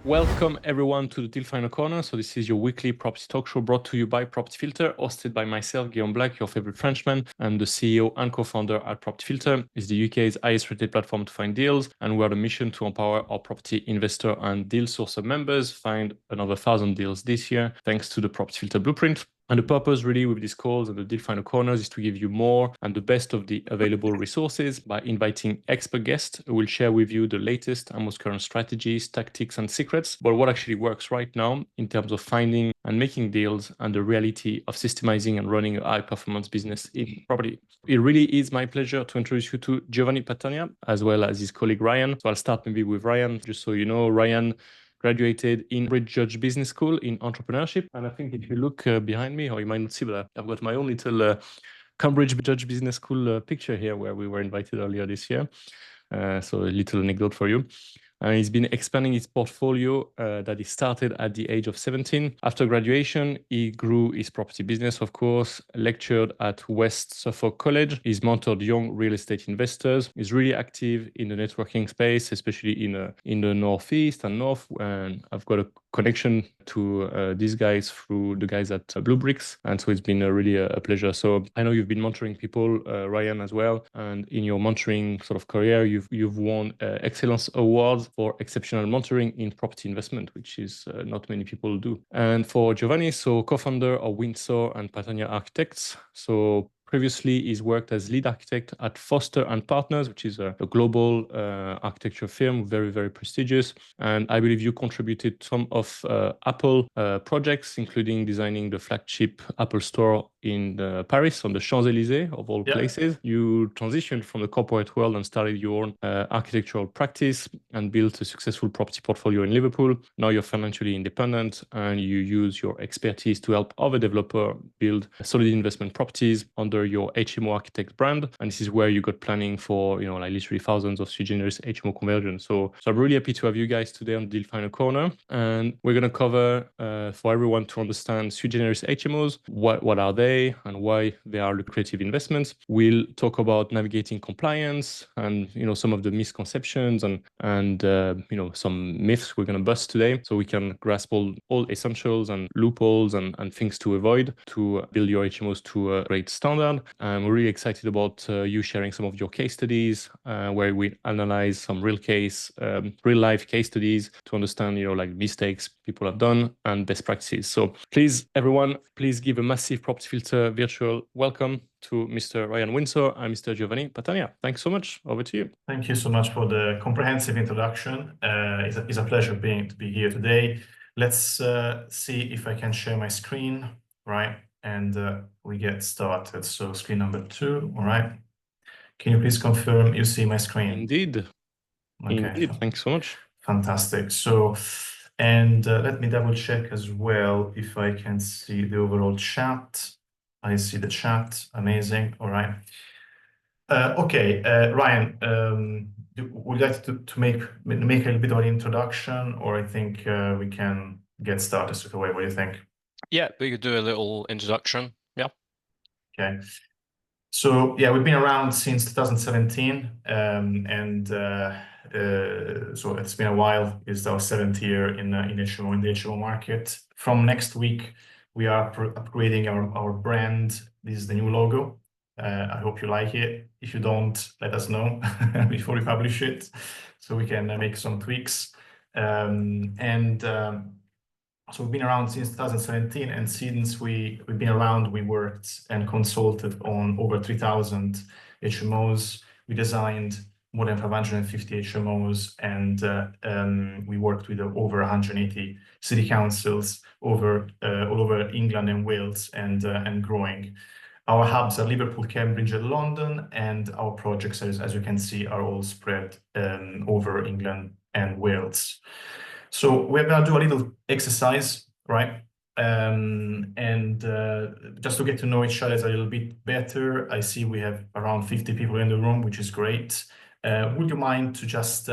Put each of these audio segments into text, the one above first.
Welcome everyone to the Deal Final Corner. So this is your weekly property talk show brought to you by Property Filter, hosted by myself, Guillaume Black, your favorite Frenchman. I'm the CEO and co-founder at Property Filter. It's the UK's highest rated platform to find deals, and we are on a mission to empower our property investor and deal sourcer members find another 1,000 deals this year, thanks to the Property Filter blueprint. And the purpose really with these calls and the Deal Final Corners is to give you more and the best of the available resources by inviting expert guests who will share with you the latest and most current strategies, tactics, and secrets, but what actually works right now in terms of finding and making deals and the reality of systemizing and running a high-performance business in property. It really is my pleasure to introduce you to Giovanni Patania, as well as his colleague Ryan. So I'll start maybe with Ryan, just so you know. Ryan graduated in Cambridge Business School in entrepreneurship. And I think if you look behind me, or you might not see, but I've got my own little Cambridge Business School picture here where we were invited earlier this year. So a little anecdote for you. And he's been expanding his portfolio that he started at the age of 17. After graduation, he grew his property business, of course, lectured at West Suffolk College. He's mentored young real estate investors. He's really active in the networking space, especially in the Northeast and North. And I've got a connection to these guys through the guys at Blue Bricks. And so it's been really a pleasure. So I know you've been mentoring people, Ryan, as well. And in your mentoring sort of career, you've won Excellence Awards for exceptional mentoring in property investment, which is not many people do. And for Giovanni, so co-founder of Windsor and Patania Architects. So previously, he's worked as lead architect at Foster and Partners, which is a global architecture firm, very, very prestigious. And I believe you contributed some of Apple projects, including designing the flagship Apple store in Paris on the Champs-Élysées, of all places. You transitioned from the corporate world and started your own architectural practice and built a successful property portfolio in Liverpool. Now you're financially independent and you use your expertise to help other developers build solid investment properties under your HMO architect brand. And this is where you got planning for, like literally thousands of Sui Generis HMO conversions. So I'm really happy to have you guys today on Deal Final Corner. And we're going to cover for everyone to understand Sui Generis HMOs, what are they and why they are lucrative investments. We'll talk about navigating compliance and, some of the misconceptions and some myths we're going to bust today so we can grasp all essentials and loopholes and things to avoid to build your HMOs to a great standard. We're really excited about you sharing some of your case studies where we analyze some real life case studies to understand, like mistakes people have done and best practices. So please, everyone, give a massive Property Filter virtual welcome to Mr. Ryan Windsor and Mr. Giovanni Patania. Thanks so much. Over to you. Thank you so much for the comprehensive introduction. It's a pleasure to be here today. Let's see if I can share my screen, right? And we get started. So screen number 2, all right? Can you please confirm you see my screen? Indeed. Okay. Indeed. Thanks so much. Fantastic. So, and let me double check as well if I can see the overall chat. I see the chat. Amazing. All right. Okay, Ryan, would you like to make a little bit of an introduction, or I think we can get started straight away? What do you think? Yeah, we could do a little introduction. Yeah. Okay. So yeah, we've been around since 2017, so it's been a while. It's our 7th year in the HMO market. From next week, we are upgrading our brand. This is the new logo. I hope you like it. If you don't, let us know before we publish it, so we can make some tweaks. So we've been around since 2017, and since we've been around, we worked and consulted on over 3,000 HMOs. We designed more than 550 HMOs, and we worked with over 180 city councils all over England and Wales, and growing. Our hubs are Liverpool, Cambridge, and London, and our projects, as you can see, are all spread over England and Wales. So we're going to do a little exercise, right? Just to get to know each other a little bit better. I see we have around 50 people in the room, which is great. Would you mind to just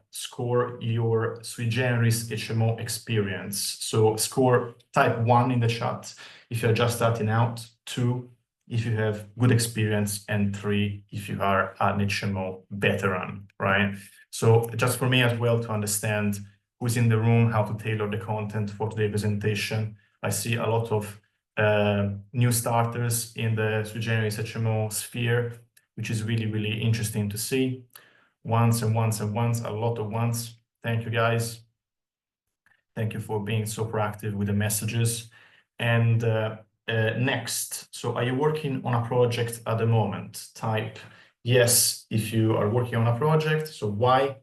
score your Sui Generis HMO experience? So score type 1 in the chat if you're just starting out, 2 if you have good experience, and 3 if you are an HMO veteran, right? So just for me as well to understand who's in the room, how to tailor the content for today's presentation. I see a lot of new starters in the Sui Generis HMO sphere, which is really, really interesting to see. Once and once and once, a lot of once. Thank you, guys. Thank you for being so proactive with the messages. And next, so are you working on a project at the moment? Type yes if you are working on a project, so Y.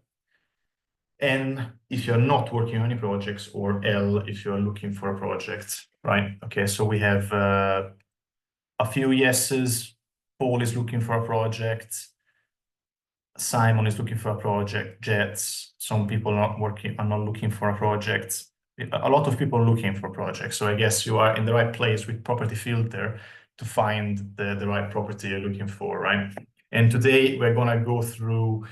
N if you're not working on any projects, or L if you're looking for a project, right? Okay, so we have a few yeses. Paul is looking for a project. Simon is looking for a project. Jets, some people are not looking for a project. A lot of people are looking for projects. So I guess you are in the right place with property filter to find the right property you're looking for, right? And today we're gonna go through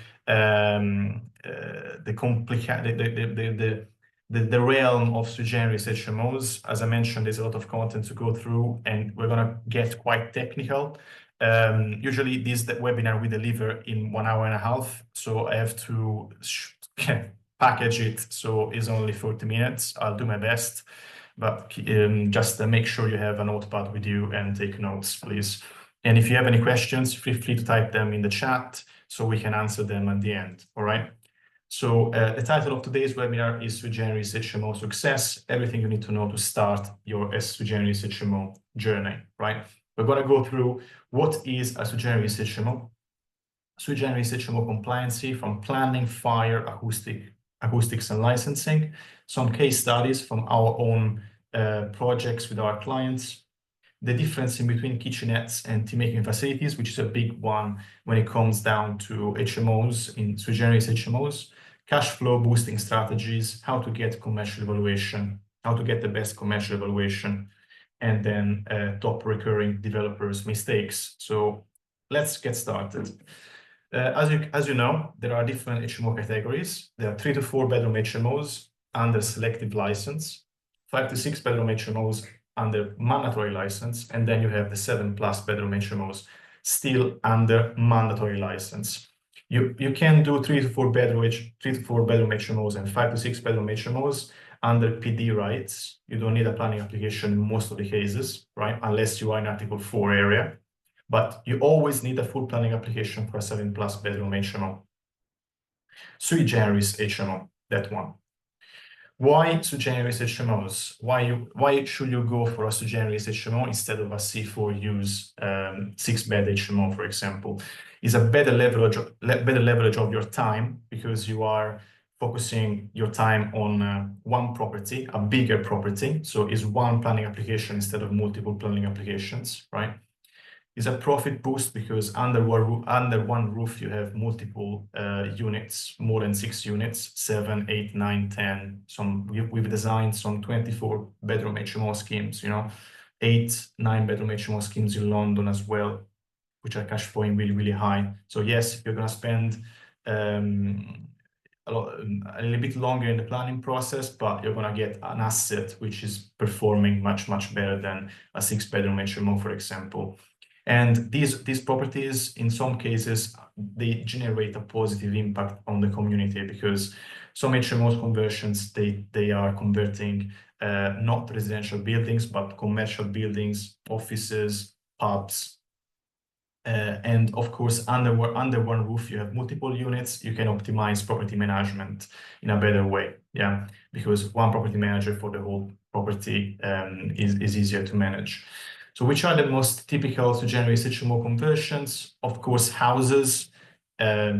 the realm of Sui Generis HMOs. As I mentioned, there's a lot of content to go through, and we're gonna get quite technical. Usually this webinar we deliver in 1 hour and a half, so I have to package it, so it's only 40 minutes. I'll do my best, but just make sure you have a notepad with you and take notes, please. And if you have any questions, feel free to type them in the chat so we can answer them at the end, all right? So the title of today's webinar is Sui Generis HMO Success, everything you need to know to start your Sui Generis HMO journey, right? We're going to go through what is a Sui Generis HMO, Sui Generis HMO compliancy from planning, fire, acoustics and licensing, some case studies from our own projects with our clients, the difference in between kitchenettes and tea making facilities, which is a big one when it comes down to HMOs, in Sui Generis HMOs, cash flow boosting strategies, how to get commercial evaluation, how to get the best commercial evaluation, and then top recurring developers' mistakes. So let's get started. As you know, there are different HMO categories. There are 3 to 4 bedroom HMOs under selective license, 5 to 6 bedroom HMOs under mandatory license, and then you have the 7+ bedroom HMOs still under mandatory license. You can do 3 to 4 bedroom HMOs and 5 to 6 bedroom HMOs under PD rights. You don't need a planning application in most of the cases, right? Unless you are in Article 4 area, but you always need a full planning application for a 7+ bedroom HMO. Sui Generis HMO, that one. Why Sui Generis HMOs? Why should you go for a Sui Generis HMO instead of a C4 use 6-bed HMO, for example? Is a better leverage of your time, because you are focusing your time on one property, a bigger property. So it's one planning application instead of multiple planning applications, right? Is a profit boost because under one roof you have multiple units, more than 6 units, 7, 8, 9, 10. We've designed some 24 bedroom HMO schemes, 8, 9 bedroom HMO schemes in London as well, which are cash flowing really, really high. So yes, you're gonna spend a little bit longer in the planning process, but you're gonna get an asset which is performing much, much better than a 6-bedroom HMO, for example. And these properties, in some cases, they generate a positive impact on the community, because some HMOs conversions, they are converting not residential buildings, but commercial buildings, offices, pubs. And of course, under one roof, you have multiple units. You can optimize property management in a better way, yeah, because one property manager for the whole property is easier to manage. So which are the most typical Sui Generis HMO conversions? Of course, houses.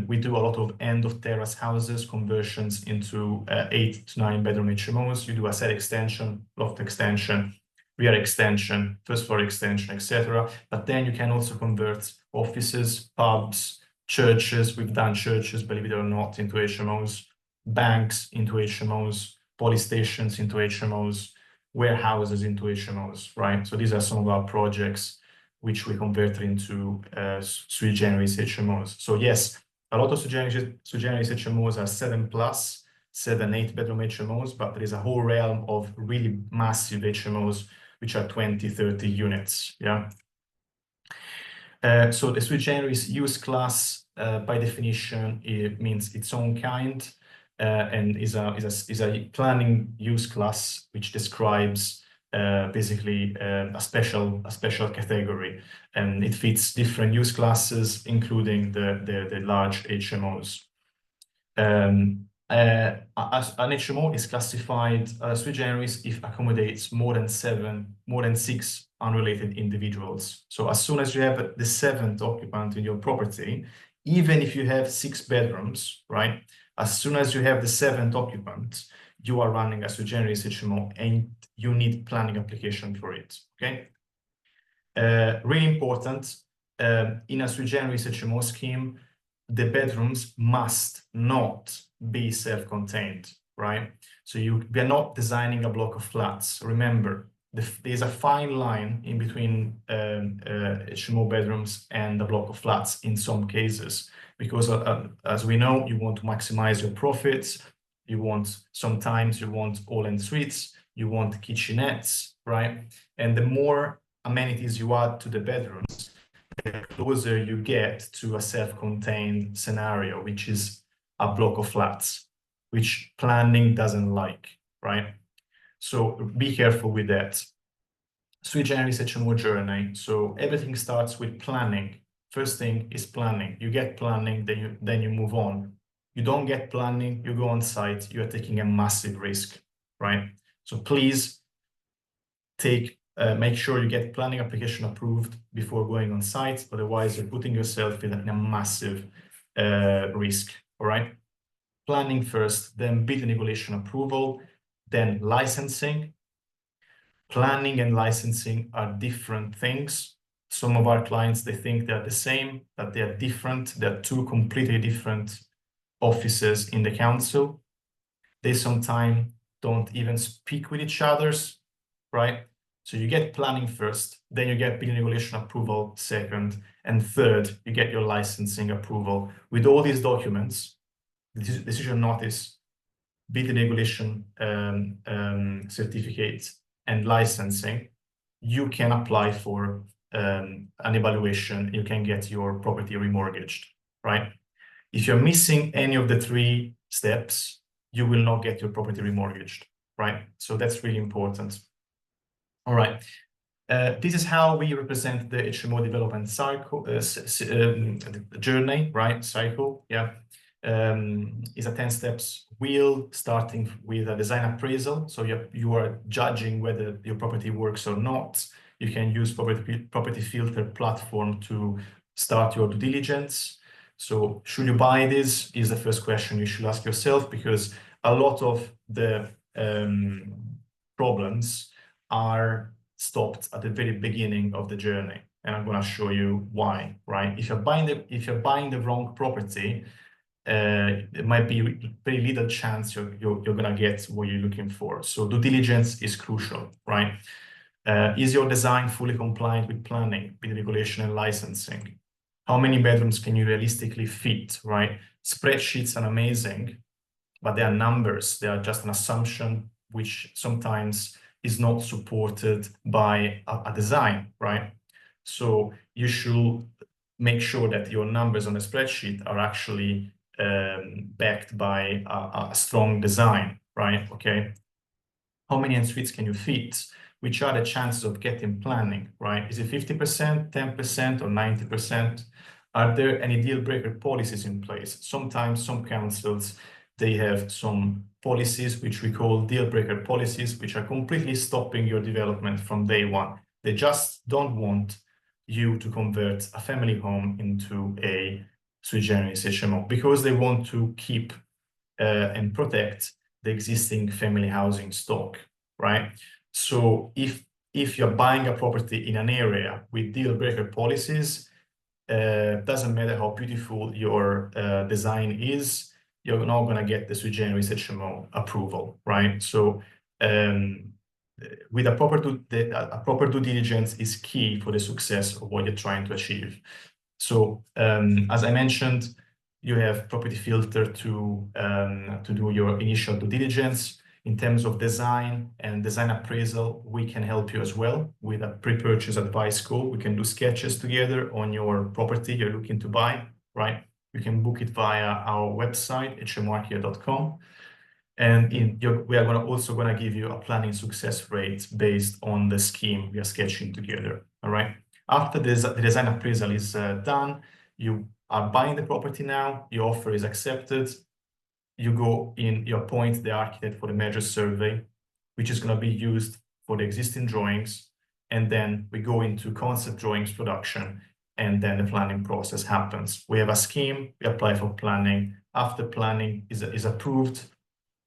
We do a lot of end-of-terrace houses, conversions into 8 to 9 bedroom HMOs. You do a set extension, loft extension, rear extension, first floor extension, etc. But then you can also convert offices, pubs, churches. We've done churches, believe it or not, into HMOs, banks into HMOs, police stations into HMOs, warehouses into HMOs, right? So these are some of our projects which we converted into Sui Generis HMOs. So yes, a lot of Sui Generis HMOs are 7+, 7, 8 bedroom HMOs, but there is a whole realm of really massive HMOs which are 20, 30 units, yeah? So the Sui Generis use class, by definition, it means its own kind. and is a planning use class which describes basically a special category, and it fits different use classes, including the large HMOs. An HMO is classified sui generis if accommodates more than 6 unrelated individuals. So as soon as you have the 7th occupant in your property, even if you have 6 bedrooms, right? As soon as you have the 7th occupant, you are running a sui generis HMO and you need planning application for it, okay? Really important, in a sui generis HMO scheme, the bedrooms must not be self-contained, right? So we are not designing a block of flats. Remember, there's a fine line in between HMO bedrooms and a block of flats in some cases, because as we know, you want to maximize your profits. Sometimes you want all-en-suites, you want kitchenettes, right? And the more amenities you add to the bedrooms, the closer you get to a self-contained scenario, which is a block of flats, which planning doesn't like, right? So be careful with that. Sui generis HMO journey. So everything starts with planning. First thing is planning. You get planning, then you move on. You don't get planning, you go on site, you are taking a massive risk, right? So please make sure you get planning application approved before going on site. Otherwise, you're putting yourself in a massive risk, all right? Planning first, then building regulation approval, then licensing. Planning and licensing are different things. Some of our clients, they think they're the same, but they are different. They're 2 completely different offices in the council. They sometimes don't even speak with each other, right? So you get planning first, then you get building regulation approval second, and third, you get your licensing approval. With all these documents, decision notice, building regulation certificate, and licensing, you can apply for an evaluation. You can get your property remortgaged, right? If you're missing any of the 3 steps, you will not get your property remortgaged, right? So that's really important. All right. This is how we represent the HMO development cycle, journey, right? Cycle, yeah. Is a 10 steps wheel, starting with a design appraisal. So you are judging whether your property works or not. You can use property filter platform to start your due diligence. So should you buy this is the first question you should ask yourself, because a lot of the problems are stopped at the very beginning of the journey, and I'm going to show you why, right? If you're buying the wrong property, it might be very little chance you're gonna get what you're looking for. So due diligence is crucial, right? Is your design fully compliant with planning, with regulation and licensing? How many bedrooms can you realistically fit, right? Spreadsheets are amazing, but they are numbers. They are just an assumption, which sometimes is not supported by a design, right? So you should make sure that your numbers on the spreadsheet are actually backed by a strong design, right? Okay. How many en-suites can you fit? Which are the chances of getting planning, right? Is it 50%, 10%, or 90%? Are there any deal breaker policies in place? Sometimes some councils, they have some policies which we call deal breaker policies, which are completely stopping your development from day one. They just don't want you to convert a family home into a sui generis HMO, because they want to keep and protect the existing family housing stock, right? So if you're buying a property in an area with deal breaker policies, doesn't matter how beautiful your design is, you're not going to get the sui generis HMO approval, right? So with a proper due diligence is key for the success of what you're trying to achieve. So as I mentioned, you have property filter to do your initial due diligence. In terms of design and design appraisal, we can help you as well with a pre-purchase advice call. We can do sketches together on your property you're looking to buy, right? You can book it via our website, hmoarchia.com. And we are also going to give you a planning success rate based on the scheme we are sketching together. All right. After the design appraisal is done, you are buying the property now, your offer is accepted. You go in, you appoint the architect for the measure survey, which is going to be used for the existing drawings. And then we go into concept drawings production, and then the planning process happens. We have a scheme, we apply for planning. After planning is approved,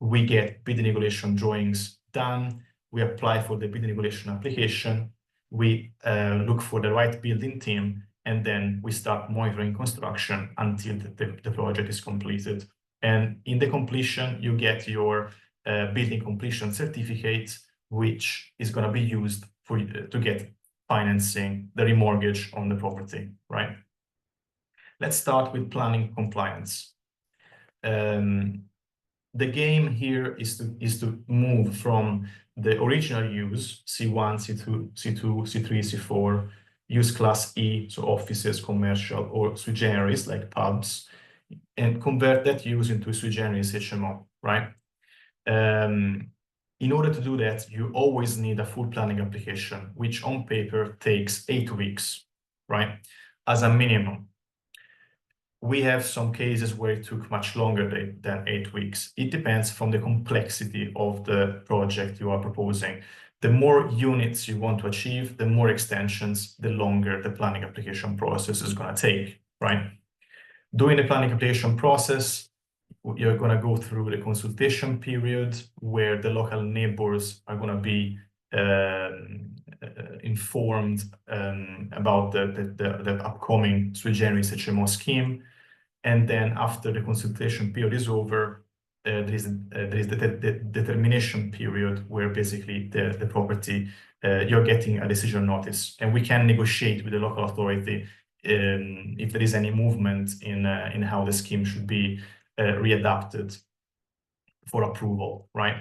we get bidding regulation drawings done. We apply for the bidding regulation application. We look for the right building team, and then we start monitoring construction until the project is completed. And in the completion, you get your building completion certificate, which is going to be used for to get financing, the remortgage on the property, right? Let's start with planning compliance. The game here is to move from the original use, C1, C2, C2, C3, C4, use class E, so offices, commercial, or sui generis, like pubs, and convert that use into a sui generis HMO, right? In order to do that, you always need a full planning application, which on paper takes 8 weeks, right? As a minimum. We have some cases where it took much longer than 8 weeks. It depends from the complexity of the project you are proposing. The more units you want to achieve, the more extensions, the longer the planning application process is going to take, right? During the planning application process, you're going to go through the consultation period where the local neighbors are going to be informed about the upcoming Sui Generis HMO scheme. And then after the consultation period is over, there is the determination period where basically the property, you're getting a decision notice. And we can negotiate with the local authority if there is any movement in how the scheme should be readapted for approval, right?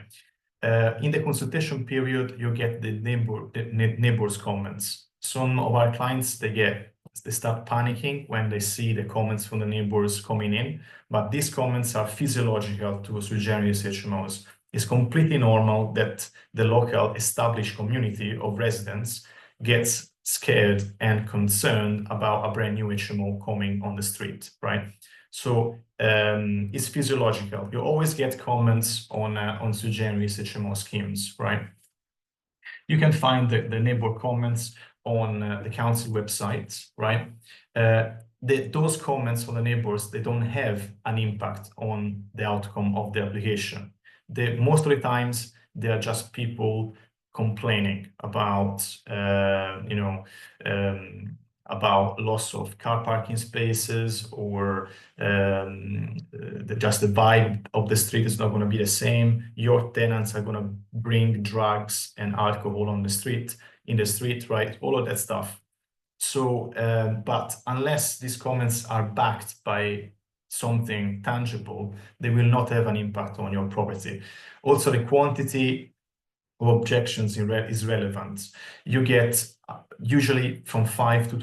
In the consultation period, you get the neighbors' comments. Some of our clients, they start panicking when they see the comments from the neighbors coming in, but these comments are physiological to Sui Generis HMOs. It's completely normal that the local established community of residents gets scared and concerned about a brand new HMO coming on the street, right? So it's physiological. You always get comments on Sui Generis HMO schemes, right? You can find the neighbor comments on the council website, right? Those comments from the neighbors, they don't have an impact on the outcome of the application. Most of the times, they are just people complaining about, about loss of car parking spaces, or just the vibe of the street is not going to be the same. Your tenants are going to bring drugs and alcohol on the street, right? All of that stuff. So, but unless these comments are backed by something tangible, they will not have an impact on your property. Also, the quantity of objections is relevant. You get usually from 5 to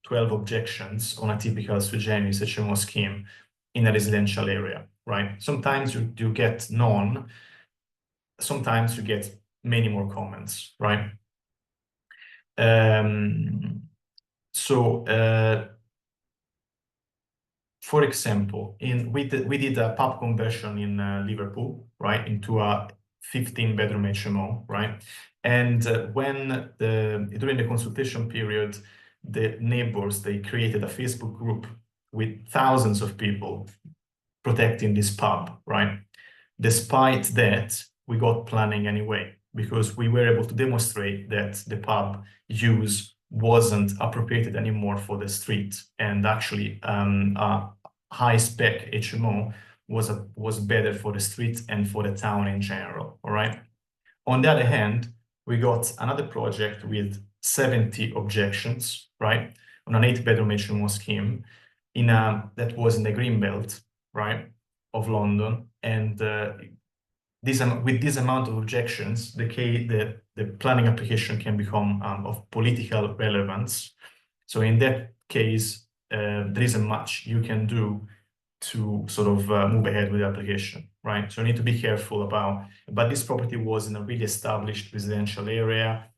12 objections on a typical Sui Generis HMO scheme in a residential area, right? Sometimes you get none, sometimes you get many more comments, right? For example, we did a pub conversion in Liverpool, right, into a 15-bedroom HMO, right? And during the consultation period, the neighbors, they created a Facebook group with thousands of people protecting this pub, right? Despite that, we got planning anyway, because we were able to demonstrate that the pub use wasn't appropriated anymore for the street, and actually a high-spec HMO was better for the street and for the town in general, all right? On the other hand, we got another project with 70 objections, right, on an 8-bedroom HMO scheme that was in the Greenbelt, right, of London, and with this amount of objections, the planning application can become of political relevance. So in that case, there isn't much you can do to sort of move ahead with the application, right? So you need to be careful about, but this property was in a really established residential area,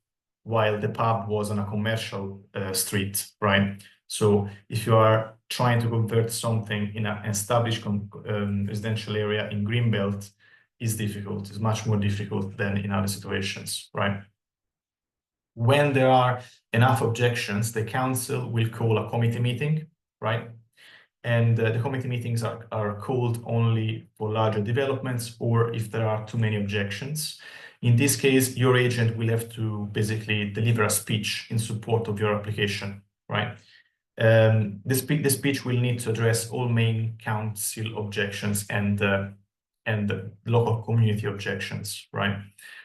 while the pub was on a commercial street, right? So if you are trying to convert something in an established residential area in Greenbelt, it's difficult. It's much more difficult than in other situations, right? When there are enough objections, the council will call a committee meeting, right? And the committee meetings are called only for larger developments or if there are too many objections. In this case, your agent will have to basically deliver a speech in support of your application, right? The speech will need to address all main council objections and the local community objections, right?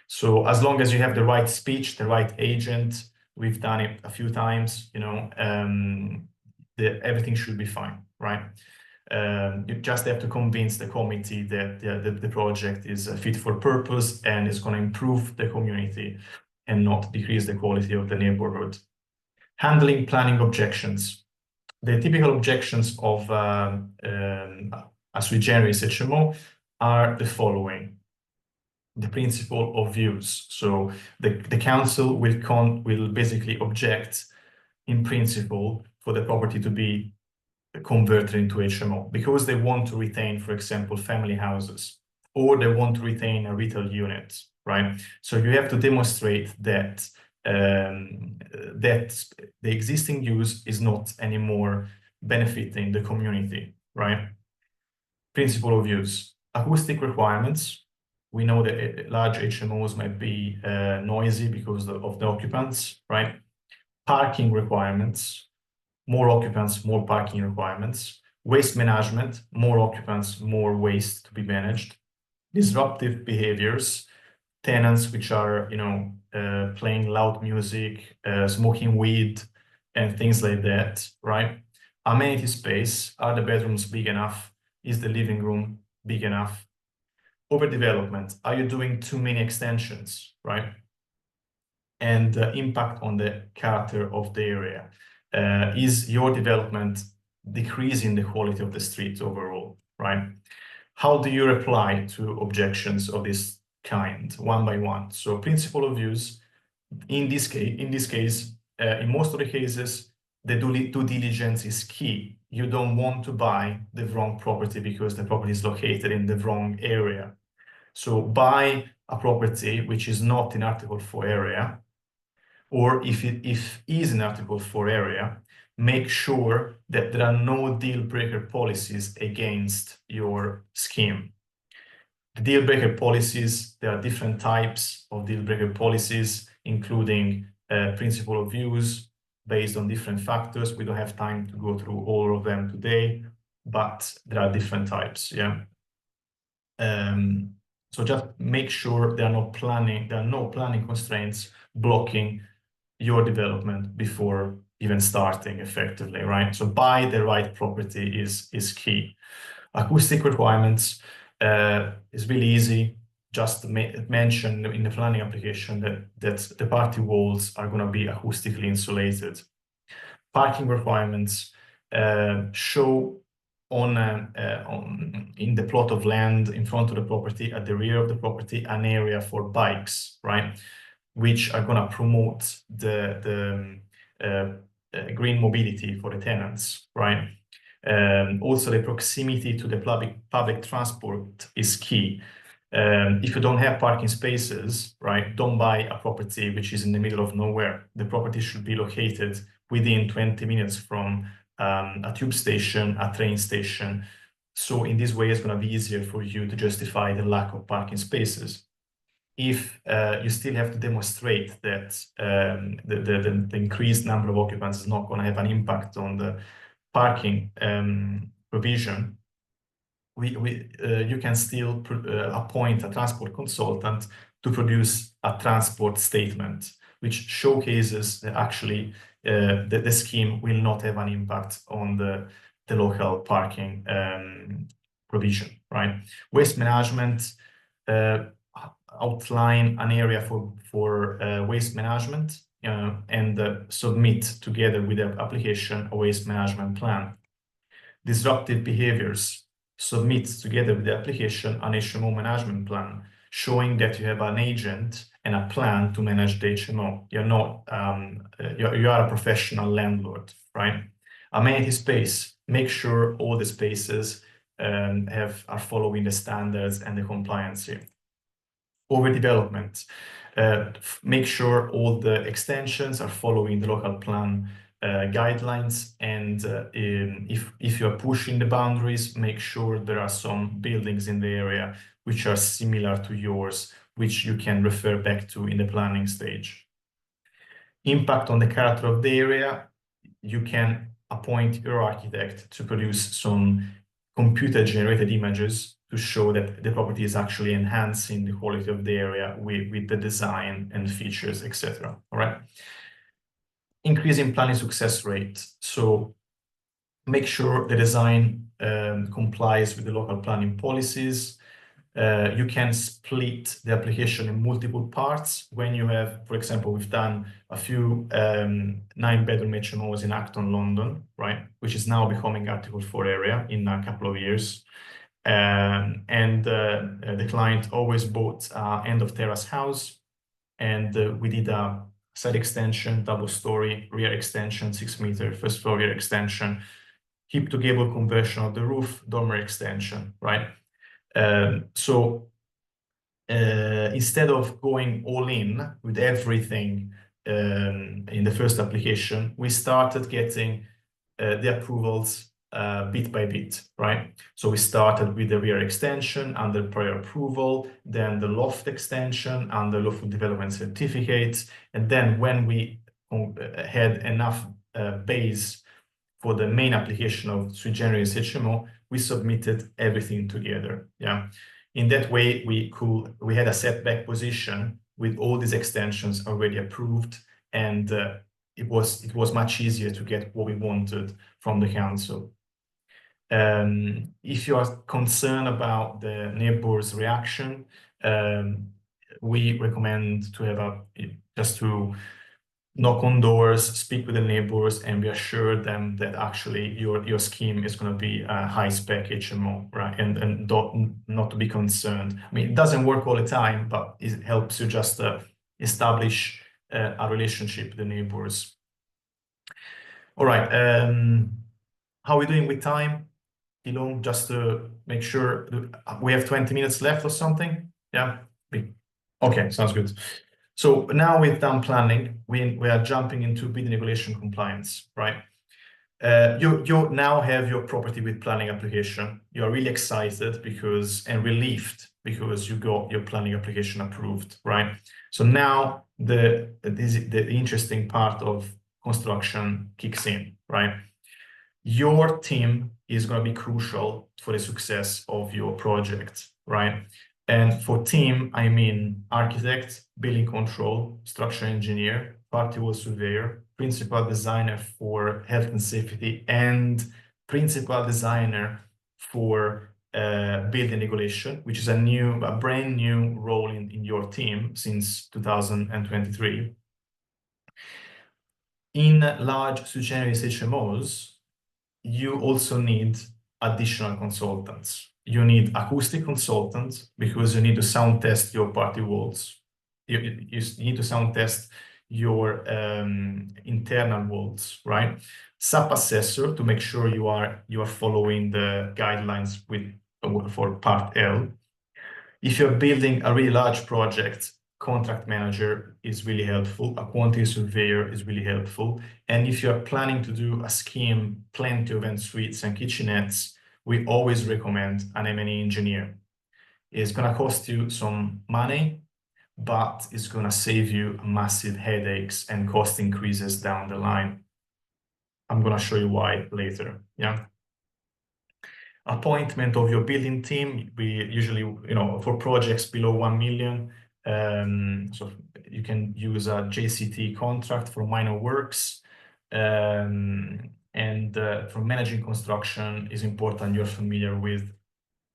So as long as you have the right speech, the right agent, we've done it a few times, you know, everything should be fine, right? You just have to convince the committee that the project is fit for purpose and is going to improve the community and not decrease the quality of the neighborhood. Handling planning objections. The typical objections of a Sui Generis HMO are the following. The principle of use. So the council will basically object in principle for the property to be converted into HMO because they want to retain, for example, family houses, or they want to retain a retail unit, right? So you have to demonstrate that that the existing use is not anymore benefiting the community, right? Principle of use. Acoustic requirements. We know that large HMOs might be noisy because of the occupants, right? Parking requirements. More occupants, more parking requirements. Waste management, more occupants, more waste to be managed. Disruptive behaviors, tenants which are, you know, playing loud music, smoking weed, and things like that, right? Amenity space, are the bedrooms big enough? Is the living room big enough? Overdevelopment, are you doing too many extensions, right? And impact on the character of the area. Is your development decreasing the quality of the street overall, right? How do you reply to objections of this kind, one by one? So principle of use, in this case, in most of the cases, the due diligence is key. You don't want to buy the wrong property because the property is located in the wrong area. So buy a property which is not in Article 4 area, or if it is in Article 4 area, make sure that there are no deal breaker policies against your scheme. The deal breaker policies, there are different types of deal breaker policies, including principle of use based on different factors. We don't have time to go through all of them today, but there are different types, yeah. So just make sure there are no planning constraints blocking your development before even starting effectively, right? So buy the right property is key. Acoustic requirements is really easy. Just mention in the planning application that the party walls are going to be acoustically insulated. Parking requirements show in the plot of land in front of the property, at the rear of the property, an area for bikes, right? Which are going to promote the green mobility for the tenants, right? Also, the proximity to the public transport is key. If you don't have parking spaces, right, don't buy a property which is in the middle of nowhere. The property should be located within 20 minutes from a tube station, a train station. So in this way, it's going to be easier for you to justify the lack of parking spaces. If you still have to demonstrate that the increased number of occupants is not going to have an impact on the parking provision, you can still appoint a transport consultant to produce a transport statement, which showcases that actually the scheme will not have an impact on the local parking provision, right? Waste management, outline an area for waste management and submit together with the application a waste management plan. Disruptive behaviors, submit together with the application an HMO management plan, showing that you have an agent and a plan to manage the HMO. You're not, you are a professional landlord, right? Amenity space, make sure all the spaces are following the standards and the compliance. Overdevelopment, make sure all the extensions are following the local plan guidelines, and if you are pushing the boundaries, make sure there are some buildings in the area which are similar to yours, which you can refer back to in the planning stage. Impact on the character of the area, you can appoint your architect to produce some computer-generated images to show that the property is actually enhancing the quality of the area with the design and features, etc. All right. Increasing planning success rate. So make sure the design complies with the local planning policies. You can split the application in multiple parts. When you have, for example, we've done a few 9-bedroom HMOs in Acton, London, right, which is now becoming Article 4 area in a couple of years. The client always bought end of terrace house, and we did a side extension, double story, rear extension, 6 meter, first floor rear extension, hip to gable conversion of the roof, dormer extension, right? Instead of going all in with everything in the first application, we started getting the approvals bit by bit, right? So we started with the rear extension under prior approval, then the loft extension under lawful development certificate, and then when we had enough base for the main application of Sui Generis HMO, we submitted everything together. Yeah, in that way we had a setback position with all these extensions already approved, and it was much easier to get what we wanted from the council. If you are concerned about the neighbors' reaction, we recommend to have just to knock on doors, speak with the neighbors, and reassure them that actually your scheme is going to be a high-spec HMO, right? And not to be concerned. I mean, it doesn't work all the time, but it helps you just establish a relationship with the neighbors. All right. How are we doing with time? Just to make sure we have 20 minutes left or something. Yeah. Okay, sounds good. So now we've done planning, we are jumping into building regulation compliance, right? You now have your property with planning application. You're really excited and relieved because you got your planning application approved, right? So now the interesting part of construction kicks in, right? Your team is going to be crucial for the success of your project, right? And for team, I mean architect, building control, structural engineer, party wall surveyor, principal designer for health and safety, and principal designer for building regulation, which is a brand new role in your team since 2023. In large Sui Generis HMOs, you also need additional consultants. You need acoustic consultants because you need to sound test your party walls. You need to sound test your internal walls, right? SAP assessor to make sure you are following the guidelines for part L. If you're building a really large project, contract manager is really helpful. A quantity surveyor is really helpful. And if you're planning to do a scheme, plenty of en-suites and kitchenettes, we always recommend an M&E engineer. It's going to cost you some money, but it's going to save you massive headaches and cost increases down the line. I'm going to show you why later. Yeah. Appointment of your building team. We usually, for projects below 1 million, so you can use a JCT contract for minor works. For managing construction is important you're familiar with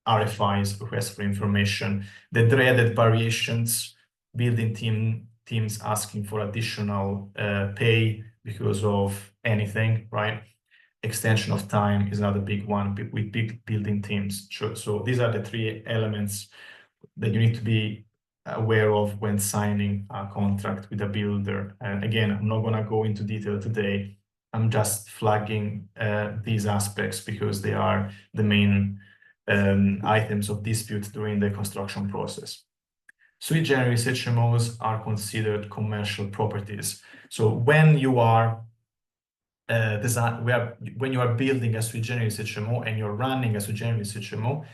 RFIs, requests for information, the dreaded variations, building teams asking for additional pay because of anything, right? Extension of time is another big one with big building teams. So these are the three elements that you need to be aware of when signing a contract with a builder. And again, I'm not going to go into detail today. I'm just flagging these aspects because they are the main items of dispute during the construction process. Sui Generis HMOs are considered commercial properties. So when you are when you are building a Sui Generis HMO and you're running a Sui Generis HMO,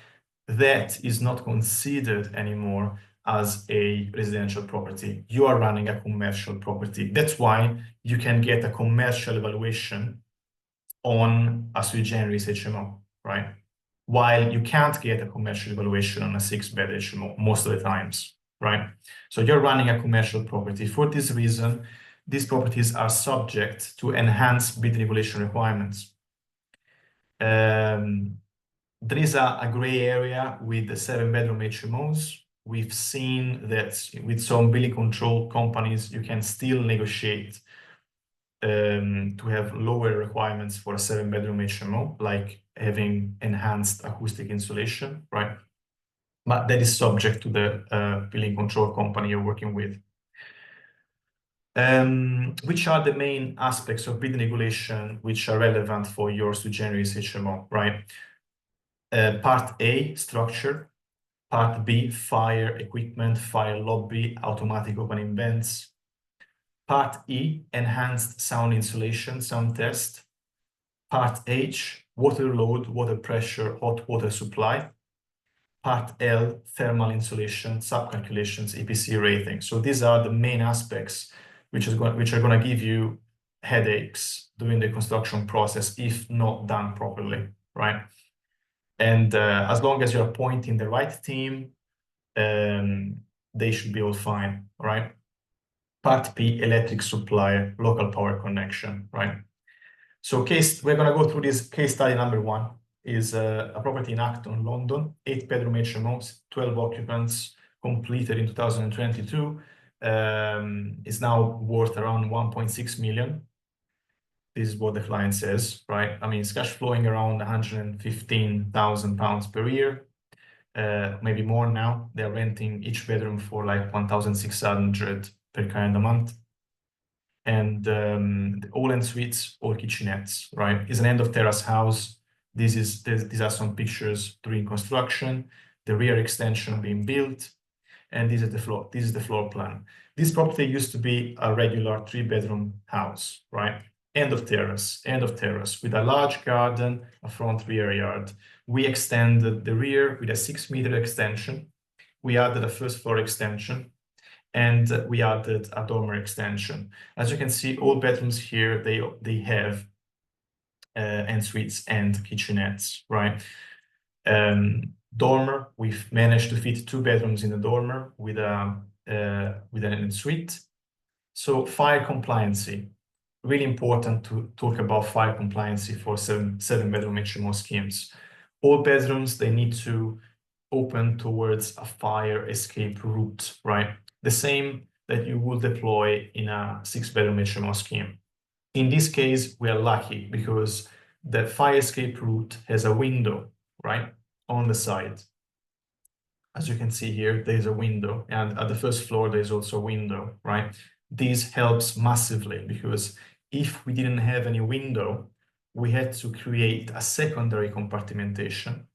that is not considered anymore as a residential property. You are running a commercial property. That's why you can get a commercial evaluation on a Sui Generis HMO, right? While you can't get a commercial evaluation on a 6-bed HMO most of the times, right? So you're running a commercial property. For this reason, these properties are subject to enhanced building regulation requirements. There is a gray area with the 7-bedroom HMOs. We've seen that with some building control companies, you can still negotiate to have lower requirements for a 7-bedroom HMO, like having enhanced acoustic insulation, right? But that is subject to the building control company you're working with. Which are the main aspects of building regulation which are relevant for your Sui Generis HMO, right? Part A, structure. Part B, fire equipment, fire lobby, automatic opening vents. Part E, enhanced sound insulation, sound test. Part H, water load, water pressure, hot water supply. Part L, thermal insulation, sub-calculations, EPC rating. So these are the main aspects which are going to give you headaches during the construction process if not done properly, right? And as long as you're appointing the right team, they should be all fine, right? Part P, electric supply, local power connection, right? So we're going to go through this case study. Number one is a property in Acton, London, 8-bedroom HMOs, 12 occupants, completed in 2022. Is now worth around 1.6 million. This is what the client says, right? I mean, it's cash flowing around £115,000 per year. Maybe more now. They're renting each bedroom for like 1,600 per calendar month. And all en suites, all kitchenettes, right? It's an end of terrace house. These are some pictures during construction, the rear extension being built, and this is the floor. This is the floor plan. This property used to be a regular 3-bedroom house, right? End of terrace with a large garden, a front rear yard. We extended the rear with a 6-meter extension. We added a first floor extension, and we added a dormer extension. As you can see, all bedrooms here, they have en suites and kitchenettes, right? Dormer, we've managed to fit 2 bedrooms in the dormer with an en suite. So fire compliancy, really important to talk about fire compliancy for 7-bedroom HMO schemes. All bedrooms, they need to open towards a fire escape route, right? The same that you would deploy in a 6-bedroom HMO scheme. In this case, we are lucky because the fire escape route has a window, right, on the side. As you can see here, there's a window, and at the first floor, there's also a window, right? This helps massively because if we didn't have any window, we had to create a secondary compartmentation,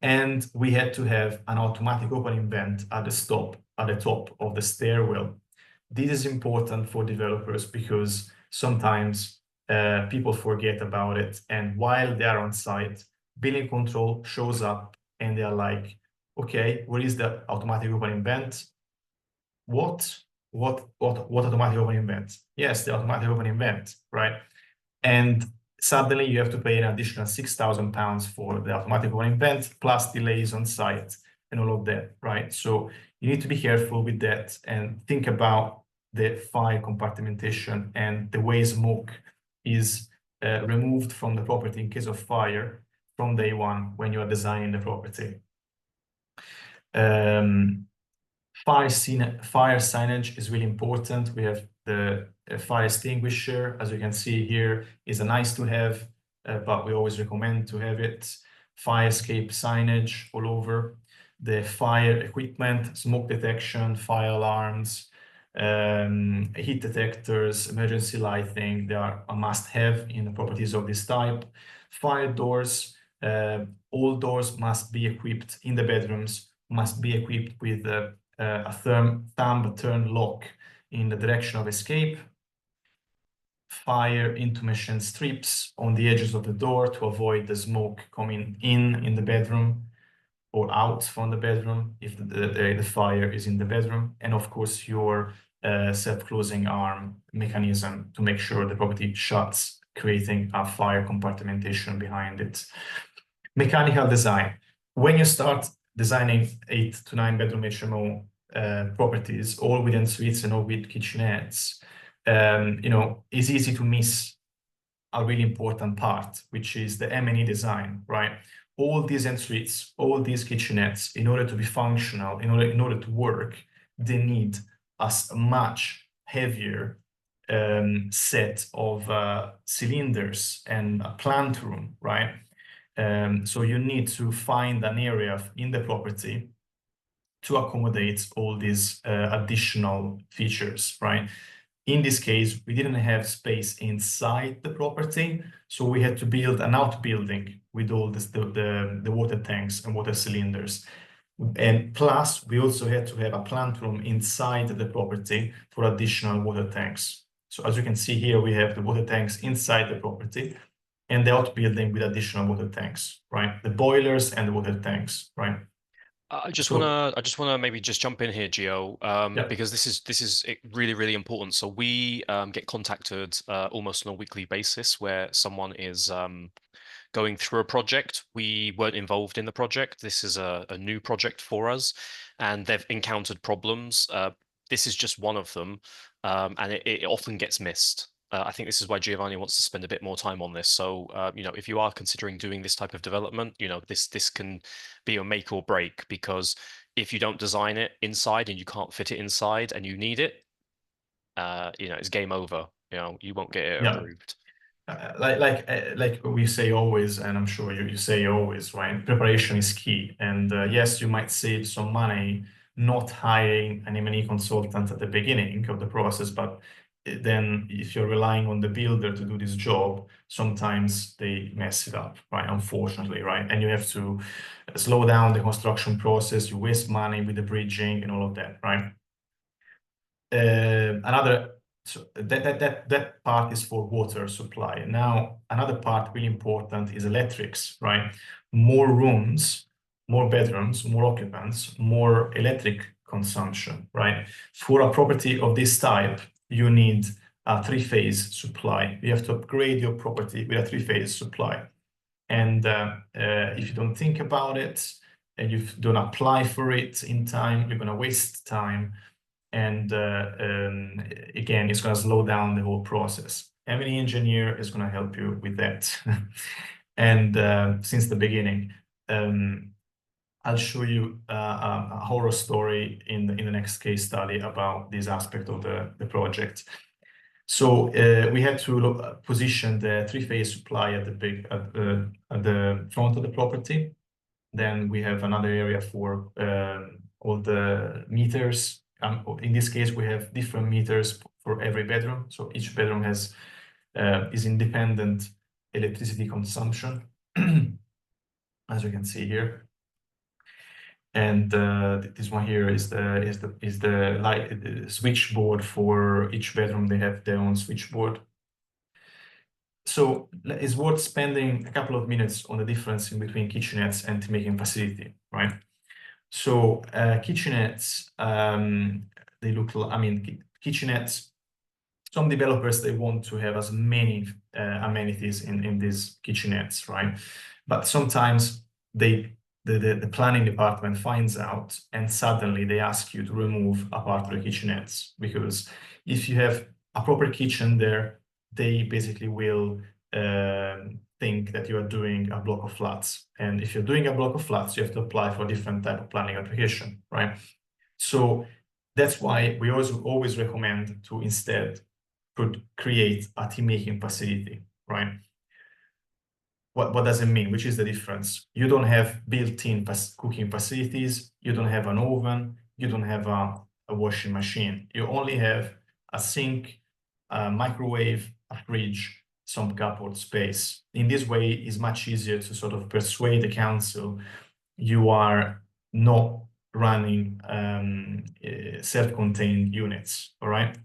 and we had to have an automatic opening vent at the top of the stairwell. This is important for developers because sometimes people forget about it, and while they are on site, building control shows up and they are like, okay, where is the automatic opening vent? What automatic opening vent? Yes, the automatic opening vent, right? And suddenly you have to pay an additional £6,000 for the automatic opening vent, plus delays on site and all of that, right? So you need to be careful with that and think about the fire compartmentation and the way smoke is removed from the property in case of fire from day one when you are designing the property. Fire signage is really important. We have the fire extinguisher, as you can see here, is a nice to have, but we always recommend to have it. Fire escape signage all over. The fire equipment, smoke detection, fire alarms, heat detectors, emergency lighting, they are a must-have in the properties of this type. Fire doors, all doors must be equipped in the bedrooms, must be equipped with a thumb turn lock in the direction of escape. Fire intermission strips on the edges of the door to avoid the smoke coming in the bedroom or out from the bedroom if the fire is in the bedroom. And of course, your self-closing arm mechanism to make sure the property shuts, creating a fire compartmentation behind it. Mechanical design. When you start designing 8 to 9 bedroom HMO properties, all with en-suites and all with kitchenettes, it's easy to miss a really important part, which is the M&E design, right? All these en-suites, all these kitchenettes, in order to be functional, in order to work, they need a much heavier set of cylinders and a plant room, right? So you need to find an area in the property to accommodate all these additional features, right? In this case, we didn't have space inside the property, so we had to build an outbuilding with all this, the water tanks and water cylinders. And plus, we also had to have a plant room inside the property for additional water tanks. So as you can see here, we have the water tanks inside the property and the outbuilding with additional water tanks, right? The boilers and the water tanks, right? I just wanna maybe just jump in here, Gio, Yeah. because this is really, really important. So we get contacted almost on a weekly basis where someone is going through a project. We weren't involved in the project. This is a new project for us, and they've encountered problems. This is just one of them, and it often gets missed. I think this is why Giovanni wants to spend a bit more time on this. So, if you are considering doing this type of development, this can be a make or break, because if you don't design it inside and you can't fit it inside and you need it, it's game over. You won't get it approved. Like we say always, and I'm sure you say always, right? Preparation is key. And yes, you might save some money not hiring an M&E consultant at the beginning of the process, but then if you're relying on the builder to do this job, sometimes they mess it up, right? Unfortunately, right? And you have to slow down the construction process, you waste money with the bridging and all of that, right? So that part is for water supply. Now, another part really important is electrics, right? More rooms, more bedrooms, more occupants, more electric consumption, right? For a property of this type, you need a 3-phase supply. You have to upgrade your property with a 3-phase supply. And if you don't think about it and you don't apply for it in time, you're going to waste time. And again, it's going to slow down the whole process. M&E engineer is going to help you with that. And since the beginning, I'll show you a horror story in the next case study about this aspect of the project. So we had to position the 3-phase supply at the front of the property. Then we have another area for all the meters. In this case, we have different meters for every bedroom. So each bedroom has is independent electricity consumption, as you can see here. And this one here is the light the switchboard for each bedroom. They have their own switchboard. So it's worth spending a couple of minutes on the difference in between kitchenettes and tea-making facility, right? So kitchenettes, they look, kitchenettes, some developers, they want to have as many amenities in these kitchenettes, right? But sometimes the planning department finds out and suddenly they ask you to remove a part of the kitchenettes, because if you have a proper kitchen there, they basically will think that you are doing a block of flats. And if you're doing a block of flats, you have to apply for a different type of planning application, right? So that's why we also always recommend to instead create a tea making facility, right? What does it mean? Which is the difference? You don't have built-in cooking facilities. You don't have an oven. You don't have a washing machine. You only have a sink, a microwave, a fridge, some cupboard space. In this way, it's much easier to sort of persuade the council you are not running self-contained units, all right?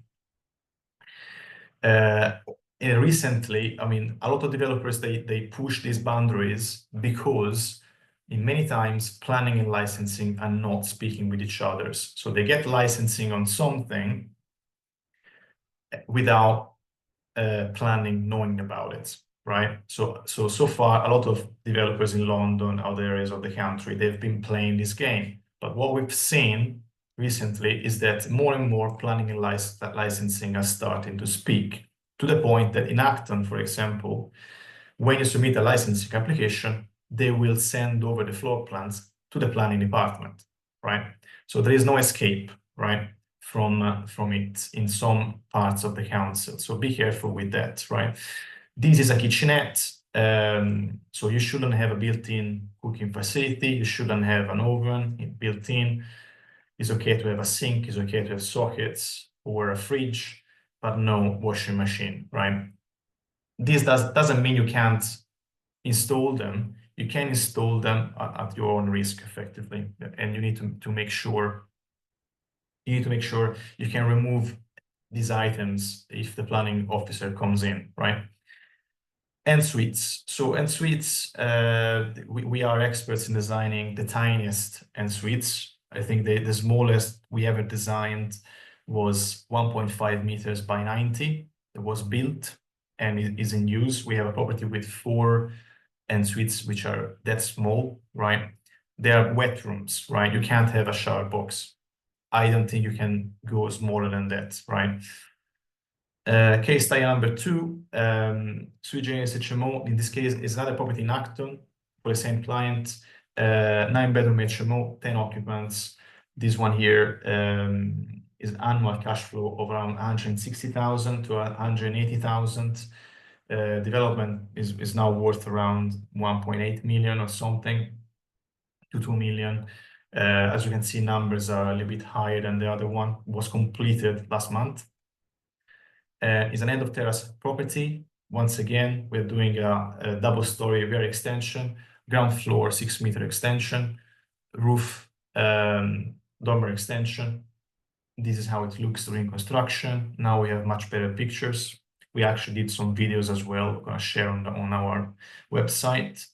And recently, I mean, a lot of developers, they push these boundaries because in many times planning and licensing are not speaking with each other. So they get licensing on something without planning knowing about it, right? So far, a lot of developers in London, other areas of the country, they've been playing this game. But what we've seen recently is that more and more planning and licensing are starting to speak, to the point that in Acton, for example, when you submit a licensing application, they will send over the floor plans to the planning department, right? So there is no escape, right, from it in some parts of the council. So be careful with that, right? This is a kitchenette, so you shouldn't have a built-in cooking facility. You shouldn't have an oven built-in. It's okay to have a sink. It's okay to have sockets or a fridge, but no washing machine, right? This doesn't mean you can't install them. You can install them at your own risk, effectively, and you need to make sure. You need to make sure you can remove these items if the planning officer comes in, right? En suites. So en suites, we are experts in designing the tiniest en suites. I think the smallest we ever designed was 1.5 meters by 90. It was built and is in use. We have a property with 4 en suites which are that small, right? They are wet rooms, right? You can't have a shower box. I don't think you can go smaller than that, right? Case study number 2, Sui Generis HMO. In this case, is another property in Acton for the same client. 9-bedroom HMO, 10 occupants. This one here is annual cash flow of around 160,000 to 180,000. Development is now worth around 1.8 million or something to 2 million. As you can see, numbers are a little bit higher than the other one. Was completed last month. Is an end of terrace property. Once again, we're doing a double-story rear extension, ground floor 6-meter extension, roof dormer extension. This is how it looks during construction. Now we have much better pictures. We actually did some videos as well. We're going to share on our website.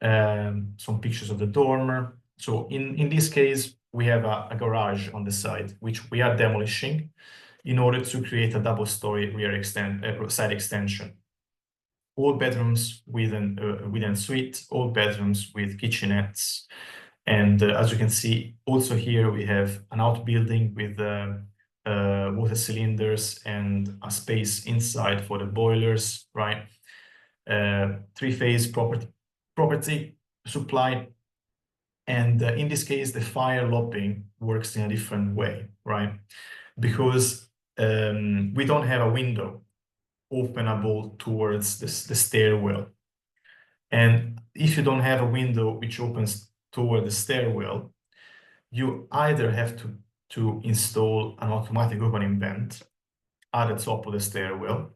Some pictures of the dormer. So in this case, we have a garage on the side, which we are demolishing in order to create a double-story rear side extension. All bedrooms with an suite, all bedrooms with kitchenettes. And as you can see, also here we have an outbuilding with water cylinders and a space inside for the boilers, right? 3-phase property supply. And in this case, the fire lopping works in a different way, right? Because we don't have a window openable towards the stairwell. And if you don't have a window which opens toward the stairwell, you either have to install an automatic opening vent at the top of the stairwell,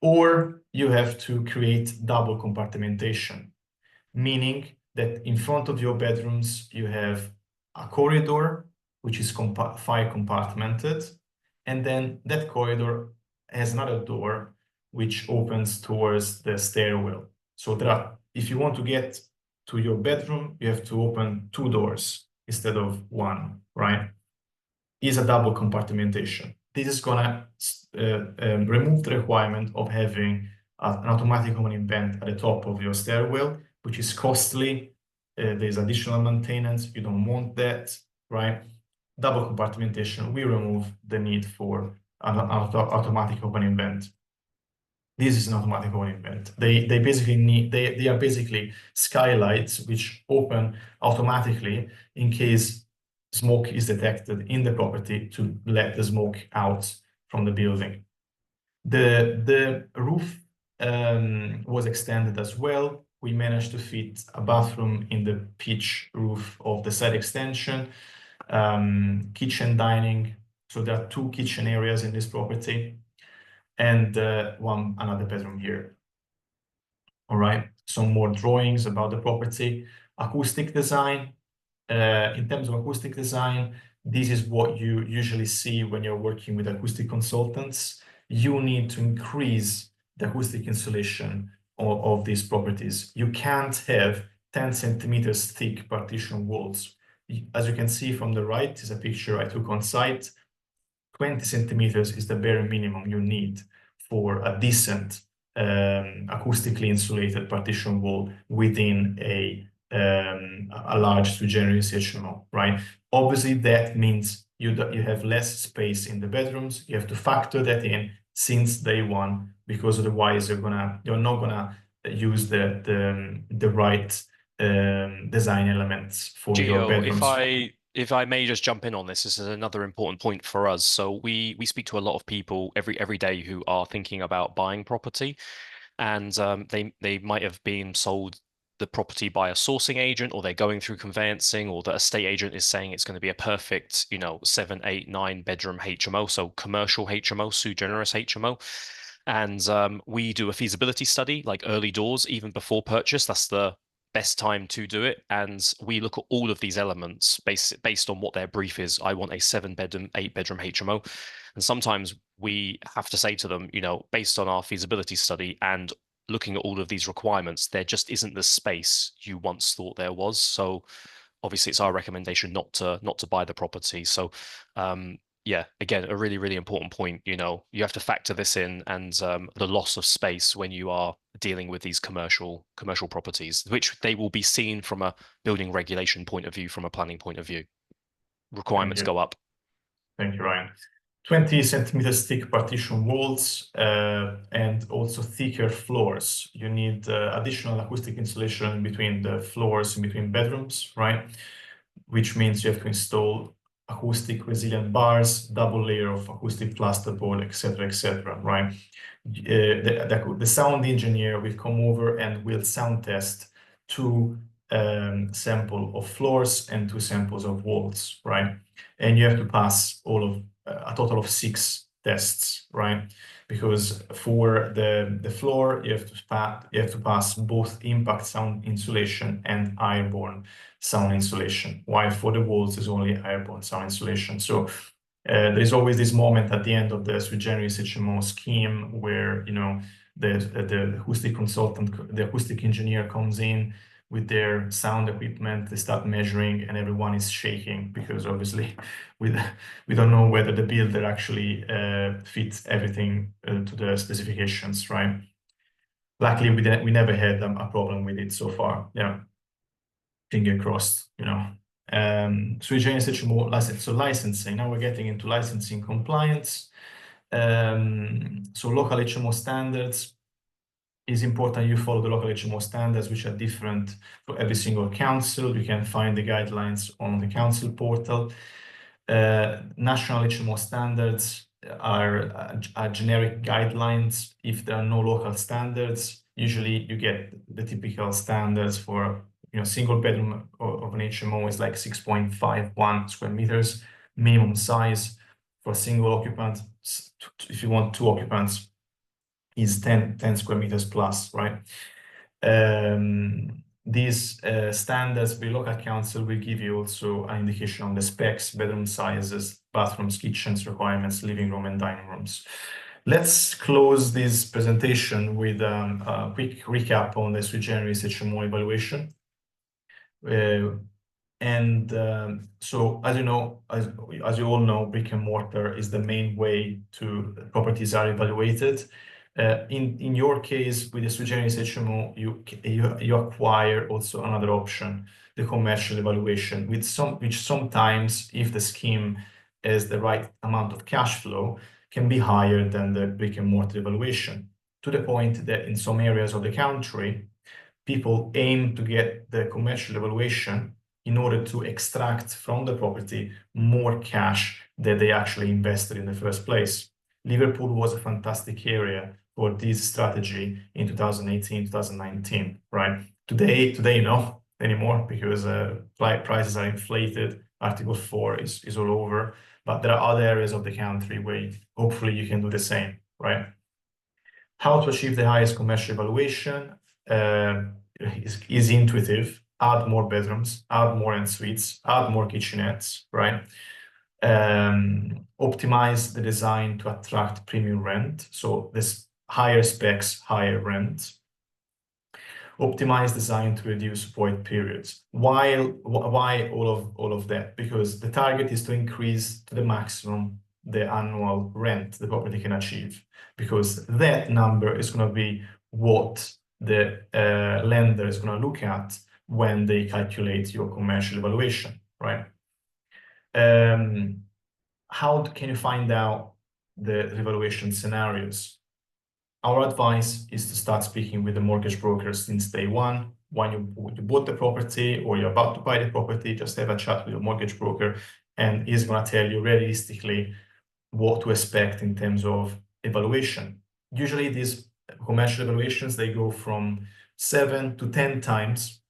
or you have to create double compartmentation, meaning that in front of your bedrooms, you have a corridor, which is fire compartmented, and then that corridor has another door which opens towards the stairwell. So if you want to get to your bedroom, you have to open 2 doors instead of 1, right? Is a double compartmentation. This is gonna remove the requirement of having an automatic opening vent at the top of your stairwell, which is costly. There's additional maintenance. You don't want that, right? Double compartmentation, we remove the need for an automatic opening vent. This is an automatic opening vent. They are basically skylights which open automatically in case smoke is detected in the property to let the smoke out from the building. The roof was extended as well. We managed to fit a bathroom in the pitch roof of the side extension, kitchen, dining. So there are 2 kitchen areas in this property, and another bedroom here. All right, some more drawings about the property. Acoustic design. In terms of acoustic design, this is what you usually see when you're working with acoustic consultants. You need to increase the acoustic insulation of these properties. You can't have 10 centimeters thick partition walls. As you can see from the right, is a picture I took on site. 20 centimeters is the bare minimum you need for a decent acoustically insulated partition wall within a large Sui Generis HMO, right? Obviously, that means you have less space in the bedrooms. You have to factor that in since day one, because otherwise you're not gonna use the right design elements for your Gio, bedrooms. if I may just jump in on this, this is another important point for us. So we speak to a lot of people every day who are thinking about buying property, and they might have been sold the property by a sourcing agent, or they're going through conveyancing, or the estate agent is saying it's going to be a perfect, 7, 8, 9 bedroom HMO, so commercial HMO, Sui Generis HMO. And we do a feasibility study like early doors, even before purchase. That's the best time to do it. And we look at all of these elements based on what their brief is. I want a 7-bedroom, 8-bedroom HMO. And sometimes we have to say to them, based on our feasibility study and looking at all of these requirements, there just isn't the space you once thought there was. So obviously it's our recommendation not to buy the property. So yeah, again, a really, really important point. You have to factor this in, and the loss of space when you are dealing with these commercial properties, which they will be seen from a building regulation point of view, from a planning point of view. Requirements go up. Thank you, Ryan. 20 centimeters thick partition walls and also thicker floors. You need additional acoustic insulation between the floors in between bedrooms, right? Which means you have to install acoustic resilient bars, double layer of acoustic plasterboard, etc., right? The sound engineer will come over and will sound test 2 samples of floors and 2 samples of walls, right? And you have to pass a total of 6 tests, right? Because for the floor, you have to pass both impact sound insulation and airborne sound insulation, while for the walls is only airborne sound insulation. So there's always this moment at the end of the Sui Generis HMO scheme where the acoustic consultant, the acoustic engineer comes in with their sound equipment. They start measuring, and everyone is shaking because obviously we don't know whether the builder actually fits everything to the specifications, right? Luckily, we never had a problem with it so far. Yeah, finger crossed, Sui Generis HMO license. So licensing. Now we're getting into licensing compliance. So local HMO standards. It's important you follow the local HMO standards, which are different for every single council. You can find the guidelines on the council portal. National HMO standards are generic guidelines. If there are no local standards, usually you get the typical standards for single bedroom of an HMO is like 6.51 square meters minimum size. For a single occupant, if you want 2 occupants, is 10 square meters plus, right? These standards by local council will give you also an indication on the specs, bedroom sizes, bathrooms, kitchens requirements, living room and dining rooms. Let's close this presentation with a quick recap on the Sui Generis HMO evaluation. So as you know, as you all know, brick and mortar is the main way properties are evaluated. In your case, with the Sui Generis HMO, you acquire also another option, the commercial evaluation, which sometimes, if the scheme has the right amount of cash flow, can be higher than the brick and mortar evaluation, to the point that in some areas of the country, people aim to get the commercial evaluation in order to extract from the property more cash that they actually invested in the first place. Liverpool was a fantastic area for this strategy in 2018, 2019, right? Today, no anymore, because prices are inflated. Article 4 is all over, but there are other areas of the country where hopefully you can do the same, right? How to achieve the highest commercial valuation is intuitive. Add more bedrooms, add more en-suites, add more kitchenettes, right? Optimize the design to attract premium rent. So this higher specs, higher rent. Optimize design to reduce void periods. Why all of that? Because the target is to increase to the maximum the annual rent the property can achieve, because that number is going to be what the lender is going to look at when they calculate your commercial evaluation, right? How can you find out the revaluation scenarios? Our advice is to start speaking with the mortgage broker since day one. When you bought the property or you're about to buy the property, just have a chat with your mortgage broker, and he's going to tell you realistically what to expect in terms of evaluation. Usually these commercial evaluations, they go from 7 to 10 times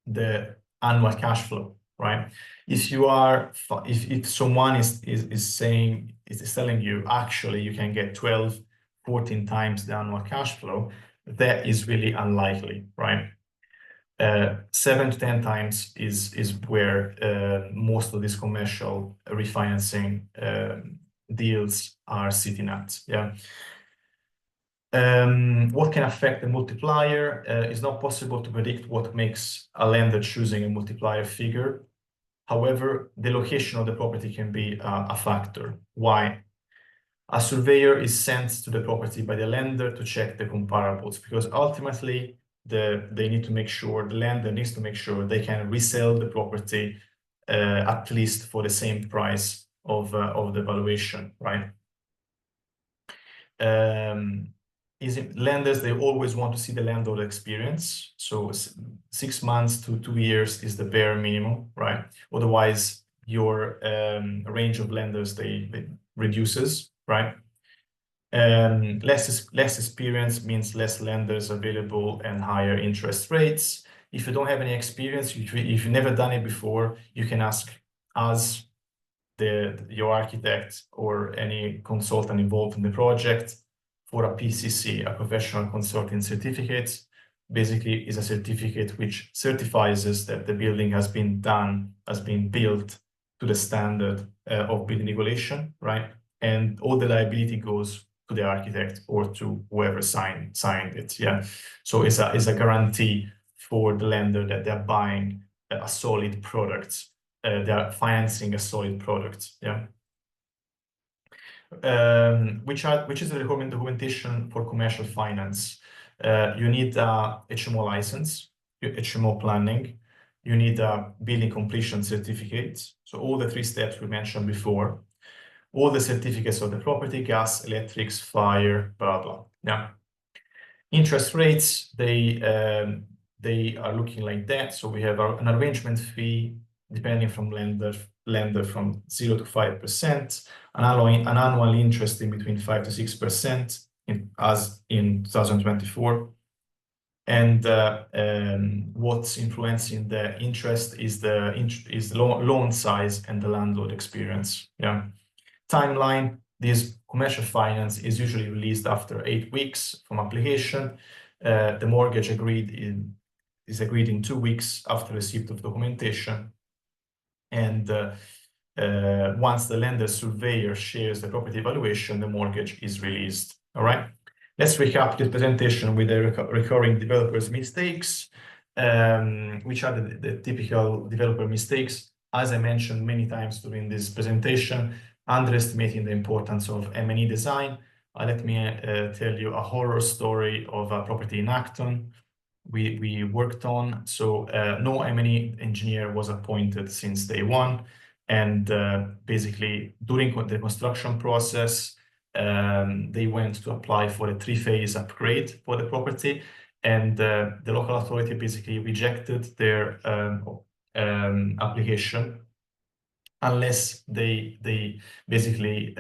the annual cash flow, right? If someone is telling you actually you can get 12, 14 times the annual cash flow, that is really unlikely, right? 7 to 10 times is where most of these commercial refinancing deals are sitting at. Yeah. What can affect the multiplier? It's not possible to predict what makes a lender choosing a multiplier figure. However, the location of the property can be a factor. Why? A surveyor is sent to the property by the lender to check the comparables, because ultimately the lender needs to make sure they can resell the property at least for the same price of the valuation, right? Lenders, they always want to see the landlord experience. So 6 months to 2 years is the bare minimum, right? Otherwise, your range of lenders, they reduces, right? Less experience means less lenders available and higher interest rates. If you don't have any experience, if you've never done it before, you can ask us, your architect, or any consultant involved in the project for a PCC, a professional consulting certificate. Basically, is a certificate which certifies that the building has been built to the standard of building regulation, right? And all the liability goes to the architect or to whoever signed it. Yeah. So it's a guarantee for the lender that they're buying a solid product. They're financing a solid product. Yeah. Which is the documentation for commercial finance. You need a HMO license, HMO planning. You need a building completion certificate. So all the 3 steps we mentioned before. All the certificates of the property, gas, electrics, fire, blah, blah. Yeah. Interest rates, they are looking like that. So we have an arrangement fee, depending from lender from 0 to 5%, an annual interest in between 5 to 6%, as in 2024. And what's influencing the interest is the loan size and the landlord experience. Yeah. Timeline: this commercial finance is usually released after 8 weeks from application. The mortgage is agreed in 2 weeks after receipt of documentation. And once the lender surveyor shares the property valuation, the mortgage is released. All right. Let's recap this presentation with the recurring developers' mistakes, which are the typical developer mistakes. As I mentioned many times during this presentation, underestimating the importance of M&E design. Let me tell you a horror story of a property in Acton we worked on. So no M&E engineer was appointed since day one. And basically, during the construction process, they went to apply for a 3-phase upgrade for the property. And the local authority basically rejected their application, unless they basically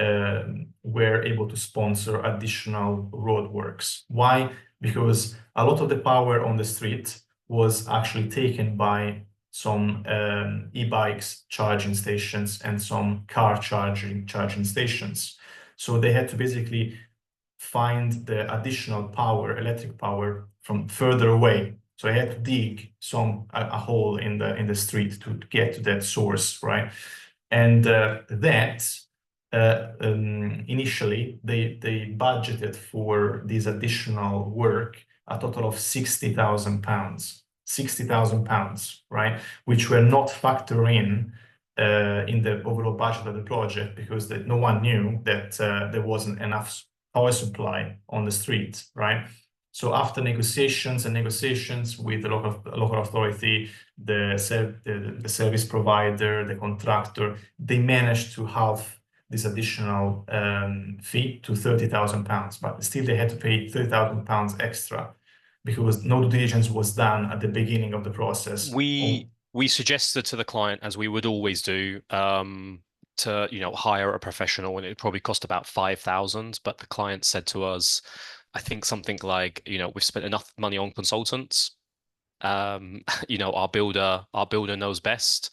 were able to sponsor additional roadworks. Why? Because a lot of the power on the street was actually taken by some e-bikes charging stations and some car charging stations. So they had to basically find the additional power, electric power, from further away. So I had to dig a hole in the street to get to that source, right? And initially they budgeted for this additional work a total of £60,000. £60,000, right? Which were not factored in the overall budget of the project, because no one knew that there wasn't enough power supply on the street, right? So after negotiations with the local authority, the service provider, the contractor, they managed to halve this additional fee to £30,000, but still they had to pay £30,000 extra because no due diligence was done at the beginning of the process. We suggested to the client, as we would always do, to hire a professional, and it probably cost about 5,000. But the client said to us, I think something like, we've spent enough money on consultants. Our builder knows best.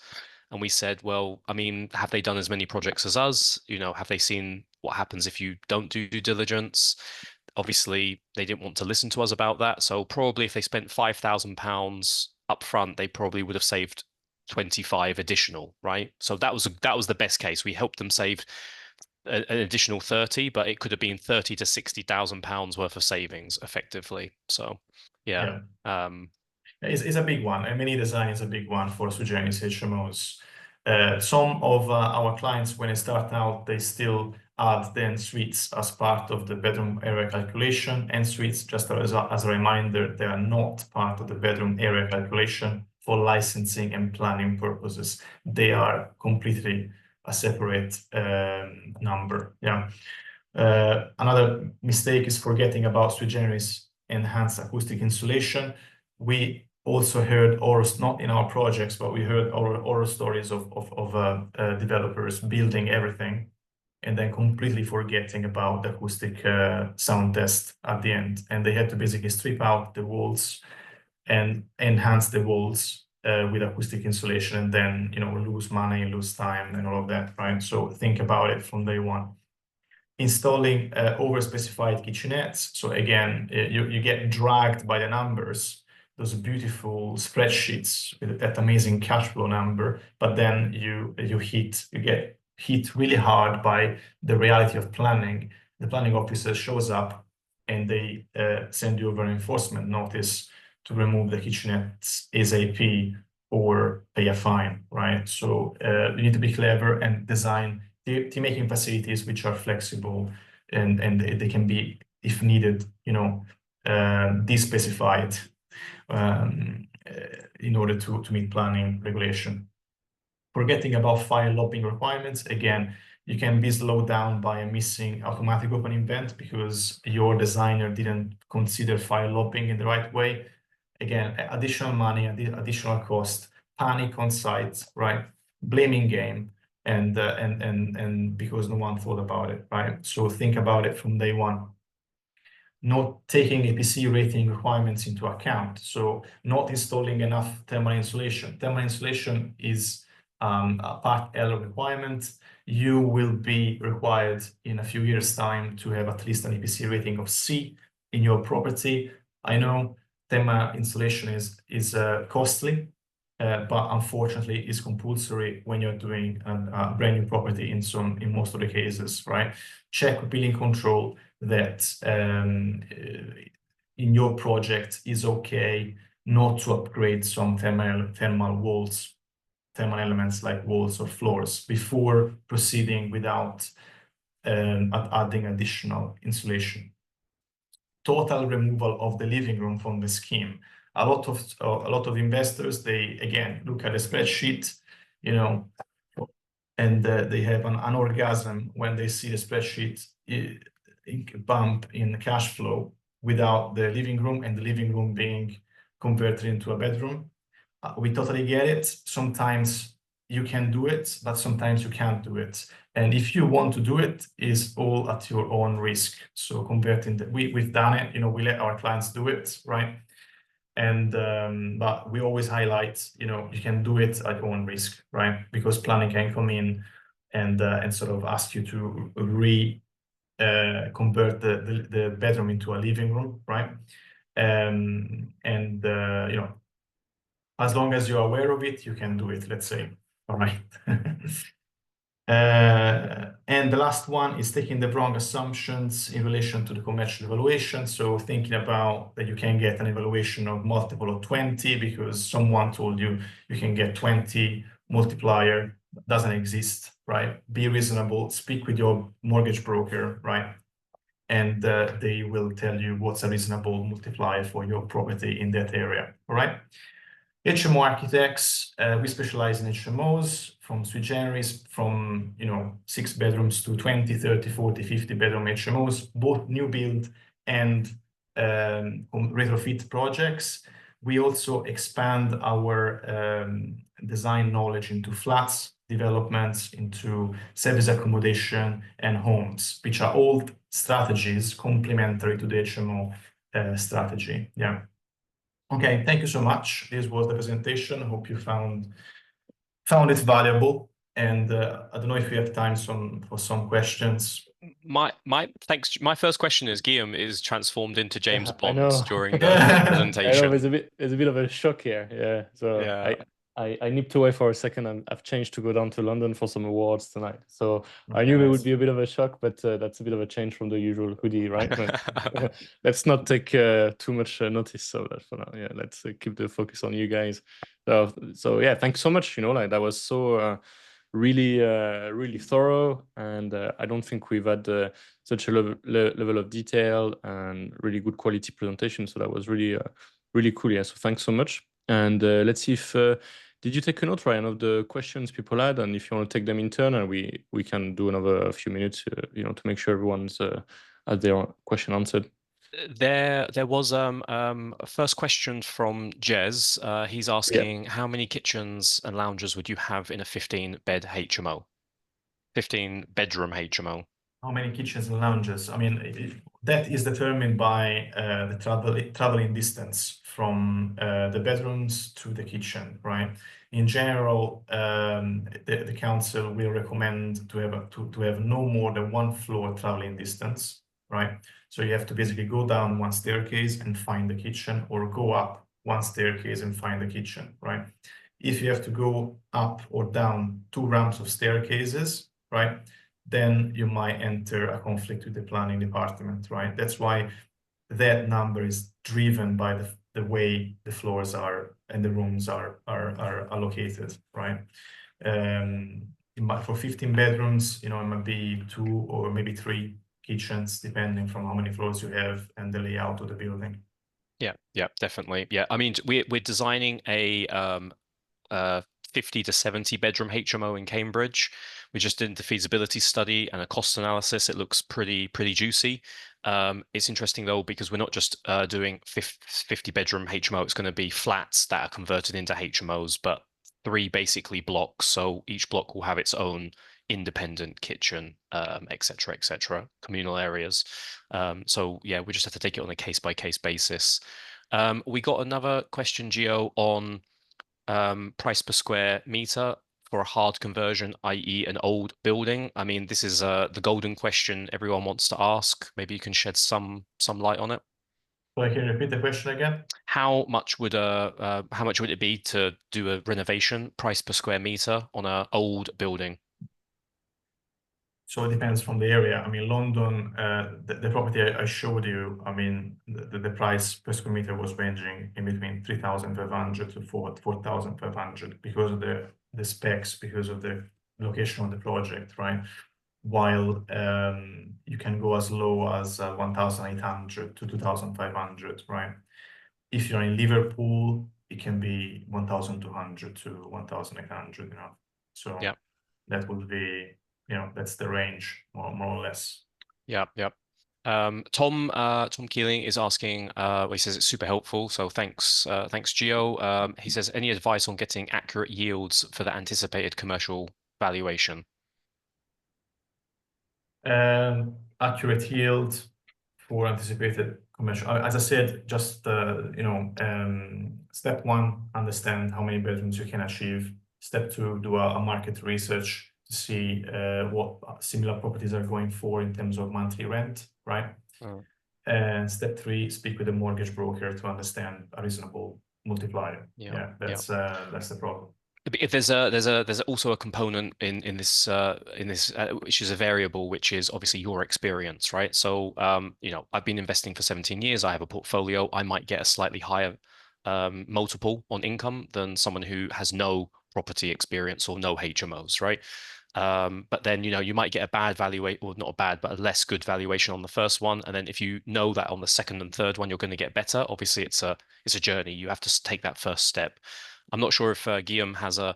And we said, well, I mean, have they done as many projects as us? Have they seen what happens if you don't do due diligence? Obviously, they didn't want to listen to us about that. So probably if they spent £5,000 up front, they probably would have saved 25 additional, right? So that was the best case. We helped them save an additional 30, but it could have been 30 to 60,000 pounds worth of savings effectively. So yeah. It's a big one. M&E design is a big one for Sui Generis HMOs. Some of our clients, when they start out, they still add then suites as part of the bedroom area calculation. And suites, just as a reminder, they are not part of the bedroom area calculation for licensing and planning purposes. They are completely a separate number. Yeah. Another mistake is forgetting about Sui Generis enhanced acoustic insulation. We also heard horrors, not in our projects, but we heard horror stories of developers building everything and then completely forgetting about the acoustic sound test at the end. And they had to basically strip out the walls and enhance the walls with acoustic insulation, and then lose money, lose time, and all of that, right? So think about it from day one. Installing over-specified kitchenettes. So again, you get dragged by the numbers, those beautiful spreadsheets with that amazing cash flow number, but then you get hit really hard by the reality of planning. The planning officer shows up and they send you over an enforcement notice to remove the kitchenettes ASAP or pay a fine, right? So you need to be clever and design tea-making facilities which are flexible and they can be, if needed, despecified in order to meet planning regulation. Forgetting about fire lobbying requirements. Again, you can be slowed down by a missing automatic opening vent because your designer didn't consider fire lobbying in the right way. Again, additional money, additional cost, panic on site, right? Blaming game, and because no one thought about it, right? So think about it from day one. Not taking APC rating requirements into account. So not installing enough thermal insulation. Thermal insulation is a Part L requirement. You will be required in a few years' time to have at least an APC rating of C in your property. I know thermal insulation is costly, but unfortunately is compulsory when you're doing a brand new property in most of the cases, right? Check with building control that in your project is okay not to upgrade some thermal walls, thermal elements like walls or floors before proceeding without adding additional insulation. Total removal of the living room from the scheme. A lot of investors, they again look at a spreadsheet, and they have an orgasm when they see the spreadsheet bump in cash flow without the living room, and the living room being converted into a bedroom. we totally get it. Sometimes you can do it, but sometimes you can't do it. And if you want to do it, is all at your own risk. So converting we've done it, we let our clients do it, right? And but we always highlight, you can do it at your own risk, right? Because planning can come in and sort of ask you to convert the bedroom into a living room, right? As long as you're aware of it, you can do it, let's say. All right. And the last one is taking the wrong assumptions in relation to the commercial evaluation. So thinking about that you can get an evaluation of multiple of 20 because someone told you you can get 20 multiplier. Doesn't exist, right? Be reasonable, speak with your mortgage broker, right? And they will tell you what's a reasonable multiplier for your property in that area, all right? HMO architects, we specialize in HMOs from Sui Generis, from 6 bedrooms to 20, 30, 40, 50 bedroom HMOs, both new build and retrofit projects. We also expand our design knowledge into flats, developments, into service accommodation and homes, which are all strategies complementary to the HMO strategy. Yeah. Okay, thank you so much. This was the presentation. I hope you found it valuable. And I don't know if we have time for some questions. Thanks. My first question is, Guillaume is transformed into James I know. Bond during the presentation. I know there's a bit of a shock here. Yeah. So Yeah. I nipped away for a second. I've changed to go down to London for some awards tonight. So I Okay, knew it nice. would be a bit of a shock, but that's a bit of a change from the usual hoodie, right? Let's not take too much notice of that for now. Yeah, let's keep the focus on you guys. So yeah, thanks so much. Like that was so really thorough, and I don't think we've had such a level of detail and really good quality presentation. So that was really cool. Yeah. So thanks so much. And let's see if did you take a note, Ryan, of the questions people had, and if you want to take them in turn, and we can do another few minutes, to make sure everyone's had their question answered. There was a first question from Jez. He's asking, how many kitchens and lounges would you have in a 15-bed HMO? 15-bedroom HMO. How many kitchens and lounges? I mean, that is determined by the traveling distance from the bedrooms to the kitchen, right? In general, the council will recommend to have no more than 1 floor traveling distance, right? So you have to basically go down 1 staircase and find the kitchen, or go up 1 staircase and find the kitchen, right? If you have to go up or down 2 ramps of staircases, right, then you might enter a conflict with the planning department, right? That's why that number is driven by the way the floors are and the rooms are allocated, right? For 15 bedrooms, it might be 2 or maybe 3 kitchens, depending from how many floors you have and the layout of the building. Yeah, definitely. Yeah, I mean, we're designing a 50 to 70 bedroom HMO in Cambridge. We just did the feasibility study and a cost analysis. It looks pretty juicy. It's interesting though, because we're not just doing 50 bedroom HMO. It's going to be flats that are converted into HMOs, but 3 basically blocks. So each block will have its own independent kitchen, etc., communal areas. So yeah, we just have to take it on a case-by-case basis. We got another question, Gio, on price per square meter for a hard conversion, i.e. an old building. I mean, this is the golden question everyone wants to ask. Maybe you can shed some light on it. So can you repeat the question again? How much would it be to do a renovation, price per square meter on an old building? So it depends from the area. I mean, London, the property I showed you, I mean, the price per square meter was ranging in between 3,500 to 4,500 because of the specs, because of the location of the project, right? While you can go as low as 1,800 to 2,500, right? If you're in Liverpool, it can be 1,200 to 1,800, So yeah, that would be, that's the range, more or less. Yeah. Tom Keeling is asking, well, he says it's super helpful, so thanks, Gio. He says, any advice on getting accurate yields for the anticipated commercial valuation? Accurate yield for anticipated commercial. As I said, just step one, understand how many bedrooms you can achieve. Step two, do a market research to see what similar properties are going for in terms of monthly rent, right? Mm. And step three, speak with a mortgage broker to understand a reasonable multiplier. Yeah. That's the problem. If there's also a component in this which is a variable, which is obviously your experience, right? So I've been investing for 17 years. I have a portfolio. I might get a slightly higher multiple on income than someone who has no property experience or no HMOs, right? But then you might get a bad valuation, or not a bad, but a less good valuation on the first one, and then if you know that on the second and third one you're going to get better, obviously it's a journey. You have to take that first step. I'm not sure if Guillaume has a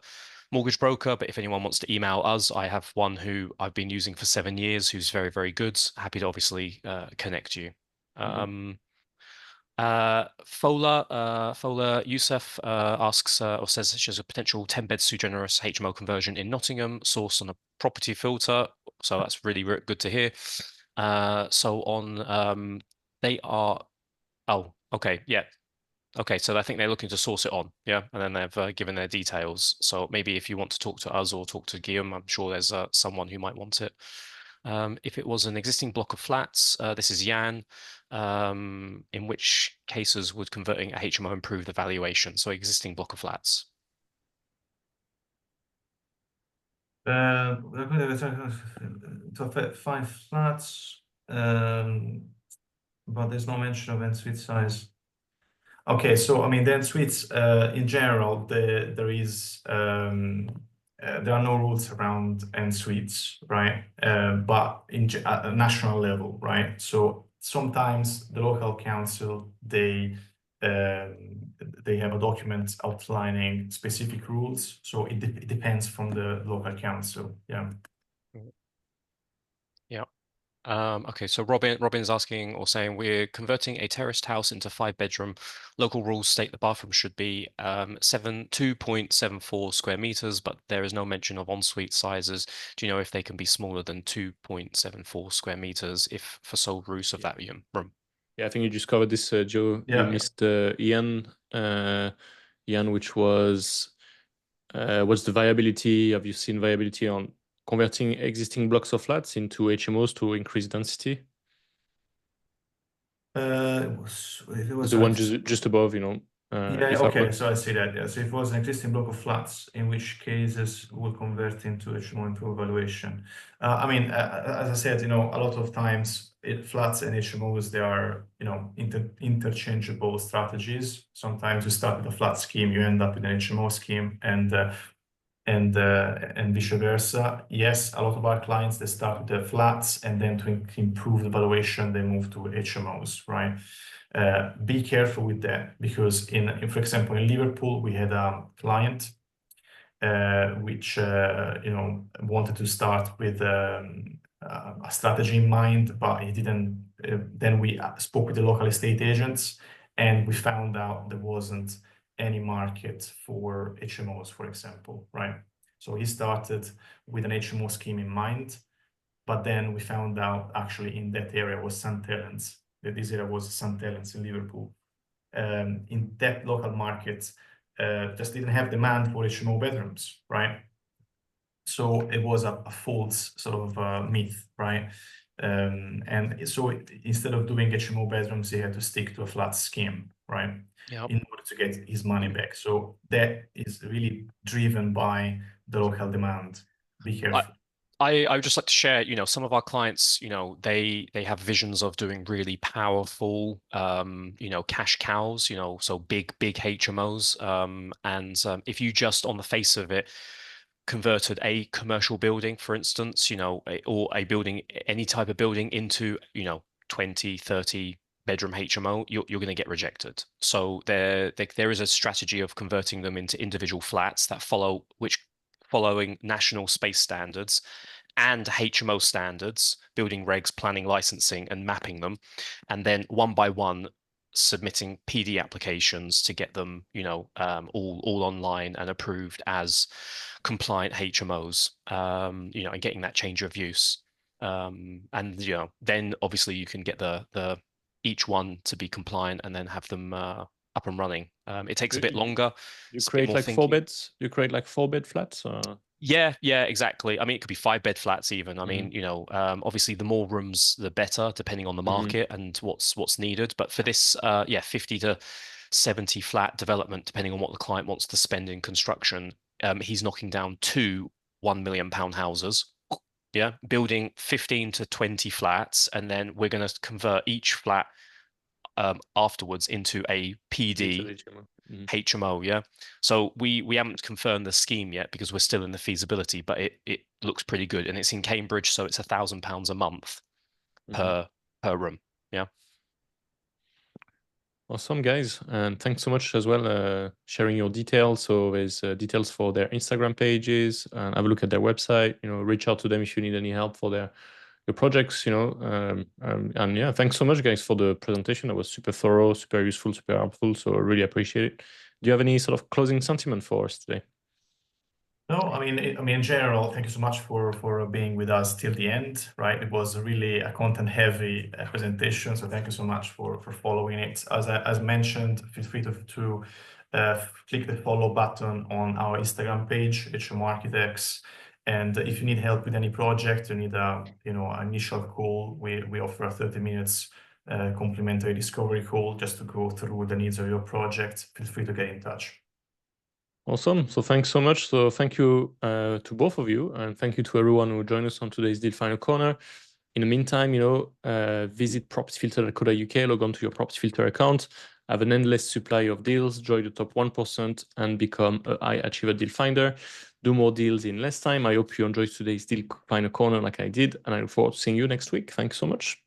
mortgage broker, but if anyone wants to email us, I have one who I've been using for 7 years, who's very, very good. Happy to obviously connect you. Fola Youssef asks or says she has a potential 10-bed Sui Generis HMO conversion in Nottingham, sourced on a property filter. So that's really good to hear. So on they are. Oh, okay, yeah. Okay, so I think they're looking to source it on, yeah, and then they've given their details. So maybe if you want to talk to us or talk to Guillaume, I'm sure there's someone who might want it. If it was an existing block of flats, this is Jan, in which cases would converting a HMO improve the valuation? So existing block of flats. To 5 flats, but there's no mention of en-suite size. Okay, so I mean, the en-suites in general, there are no rules around en-suites, right? But at a national level, right? So sometimes the local council they have a document outlining specific rules. So it depends from the local council. Yeah. Yeah. Okay, so Robin's asking or saying we're converting a terraced house into 5-bedroom. Local rules state the bathroom should be 2.74 square meters, but there is no mention of ensuite sizes. Do you know if they can be smaller than 2.74 square meters if for sole use of that room? Yeah, I think you just covered this, Joe. Yeah. You missed Ian, which was what's the viability? Have you seen viability on converting existing blocks of flats into HMOs to increase density? It was The one just above, yeah, okay, so I see that. Yeah, so if it was an existing block of flats, in which cases will convert into HMO into evaluation. I mean, as I said, a lot of times flats and HMOs, they are, interchangeable strategies. Sometimes you start with a flat scheme, you end up with an HMO scheme, and vice versa. Yes, a lot of our clients, they start with the flats, and then to improve the valuation, they move to HMOs, right? Be careful with that, because for example, in Liverpool, we had a client which wanted to start with a strategy in mind, but he didn't. Then we spoke with the local estate agents, and we found out there wasn't any market for HMOs, for example, right? So he started with an HMO scheme in mind, but then we found out actually in that area was St. Helens, that this area was St. Helens in Liverpool. In that local market, just didn't have demand for HMO bedrooms, right? So it was a false sort of myth, right? And so instead of doing HMO bedrooms, he had to stick to a flat scheme, right? Yeah. In order to get his money back. So that is really driven by the local demand. Be careful. I would just like to share, some of our clients, they have visions of doing really powerful, cash cows, so big HMOs. And if you just on the face of it converted a commercial building, for instance, or a building, any type of building into, 20, 30 bedroom HMO, you're going to get rejected. So there is a strategy of converting them into individual flats that following national space standards. and HMO standards, building regs, planning, licensing, and mapping them, and then one by one submitting PD applications to get them, all online and approved as compliant HMOs, and getting that change of use. And then obviously you can get the each one to be compliant and then have them up and running. It takes a bit longer. You create like 4 beds. You create like 4-bed flats. Yeah, exactly. I mean, it could be 5-bed flats even. I mean, obviously the more rooms, the better, depending on the market and what's needed. But for this, 50 to 70 flat development, depending on what the client wants to spend in construction, he's knocking down 2 £1 million houses. Yeah, building 15 to 20 flats, and then we're going to convert each flat afterwards into a PD HMO. Yeah, so we haven't confirmed the scheme yet because we're still in the feasibility, but it looks pretty good, and it's in Cambridge, so it's £1,000 a month per room. Yeah. Awesome, guys, and thanks so much as well sharing your details. So there's details for their Instagram pages, and have a look at their website. Reach out to them if you need any help for your projects. And yeah, thanks so much, guys, for the presentation. That was super thorough, super useful, super helpful. So I really appreciate it. Do you have any sort of closing sentiment for us today? No, I mean, in general, thank you so much for being with us till the end, right? It was really a content-heavy presentation, so thank you so much for following it. As mentioned, feel free to click the follow button on our Instagram page, HMO Architects. And if you need help with any project, you need an initial call, we offer a 30 minutes complimentary discovery call just to go through the needs of your project. Feel free to get in touch. Awesome. So thanks so much. So thank you to both of you, and thank you to everyone who joined us on today's Deal Final Corner. In the meantime, visit propertyfilter.co.uk, log on to your Property Filter account, have an endless supply of deals, join the top 1%, and become a high achiever deal finder. Do more deals in less time. I hope you enjoyed today's Deal Final Corner like I did, and I look forward to seeing you next week. Thanks so much.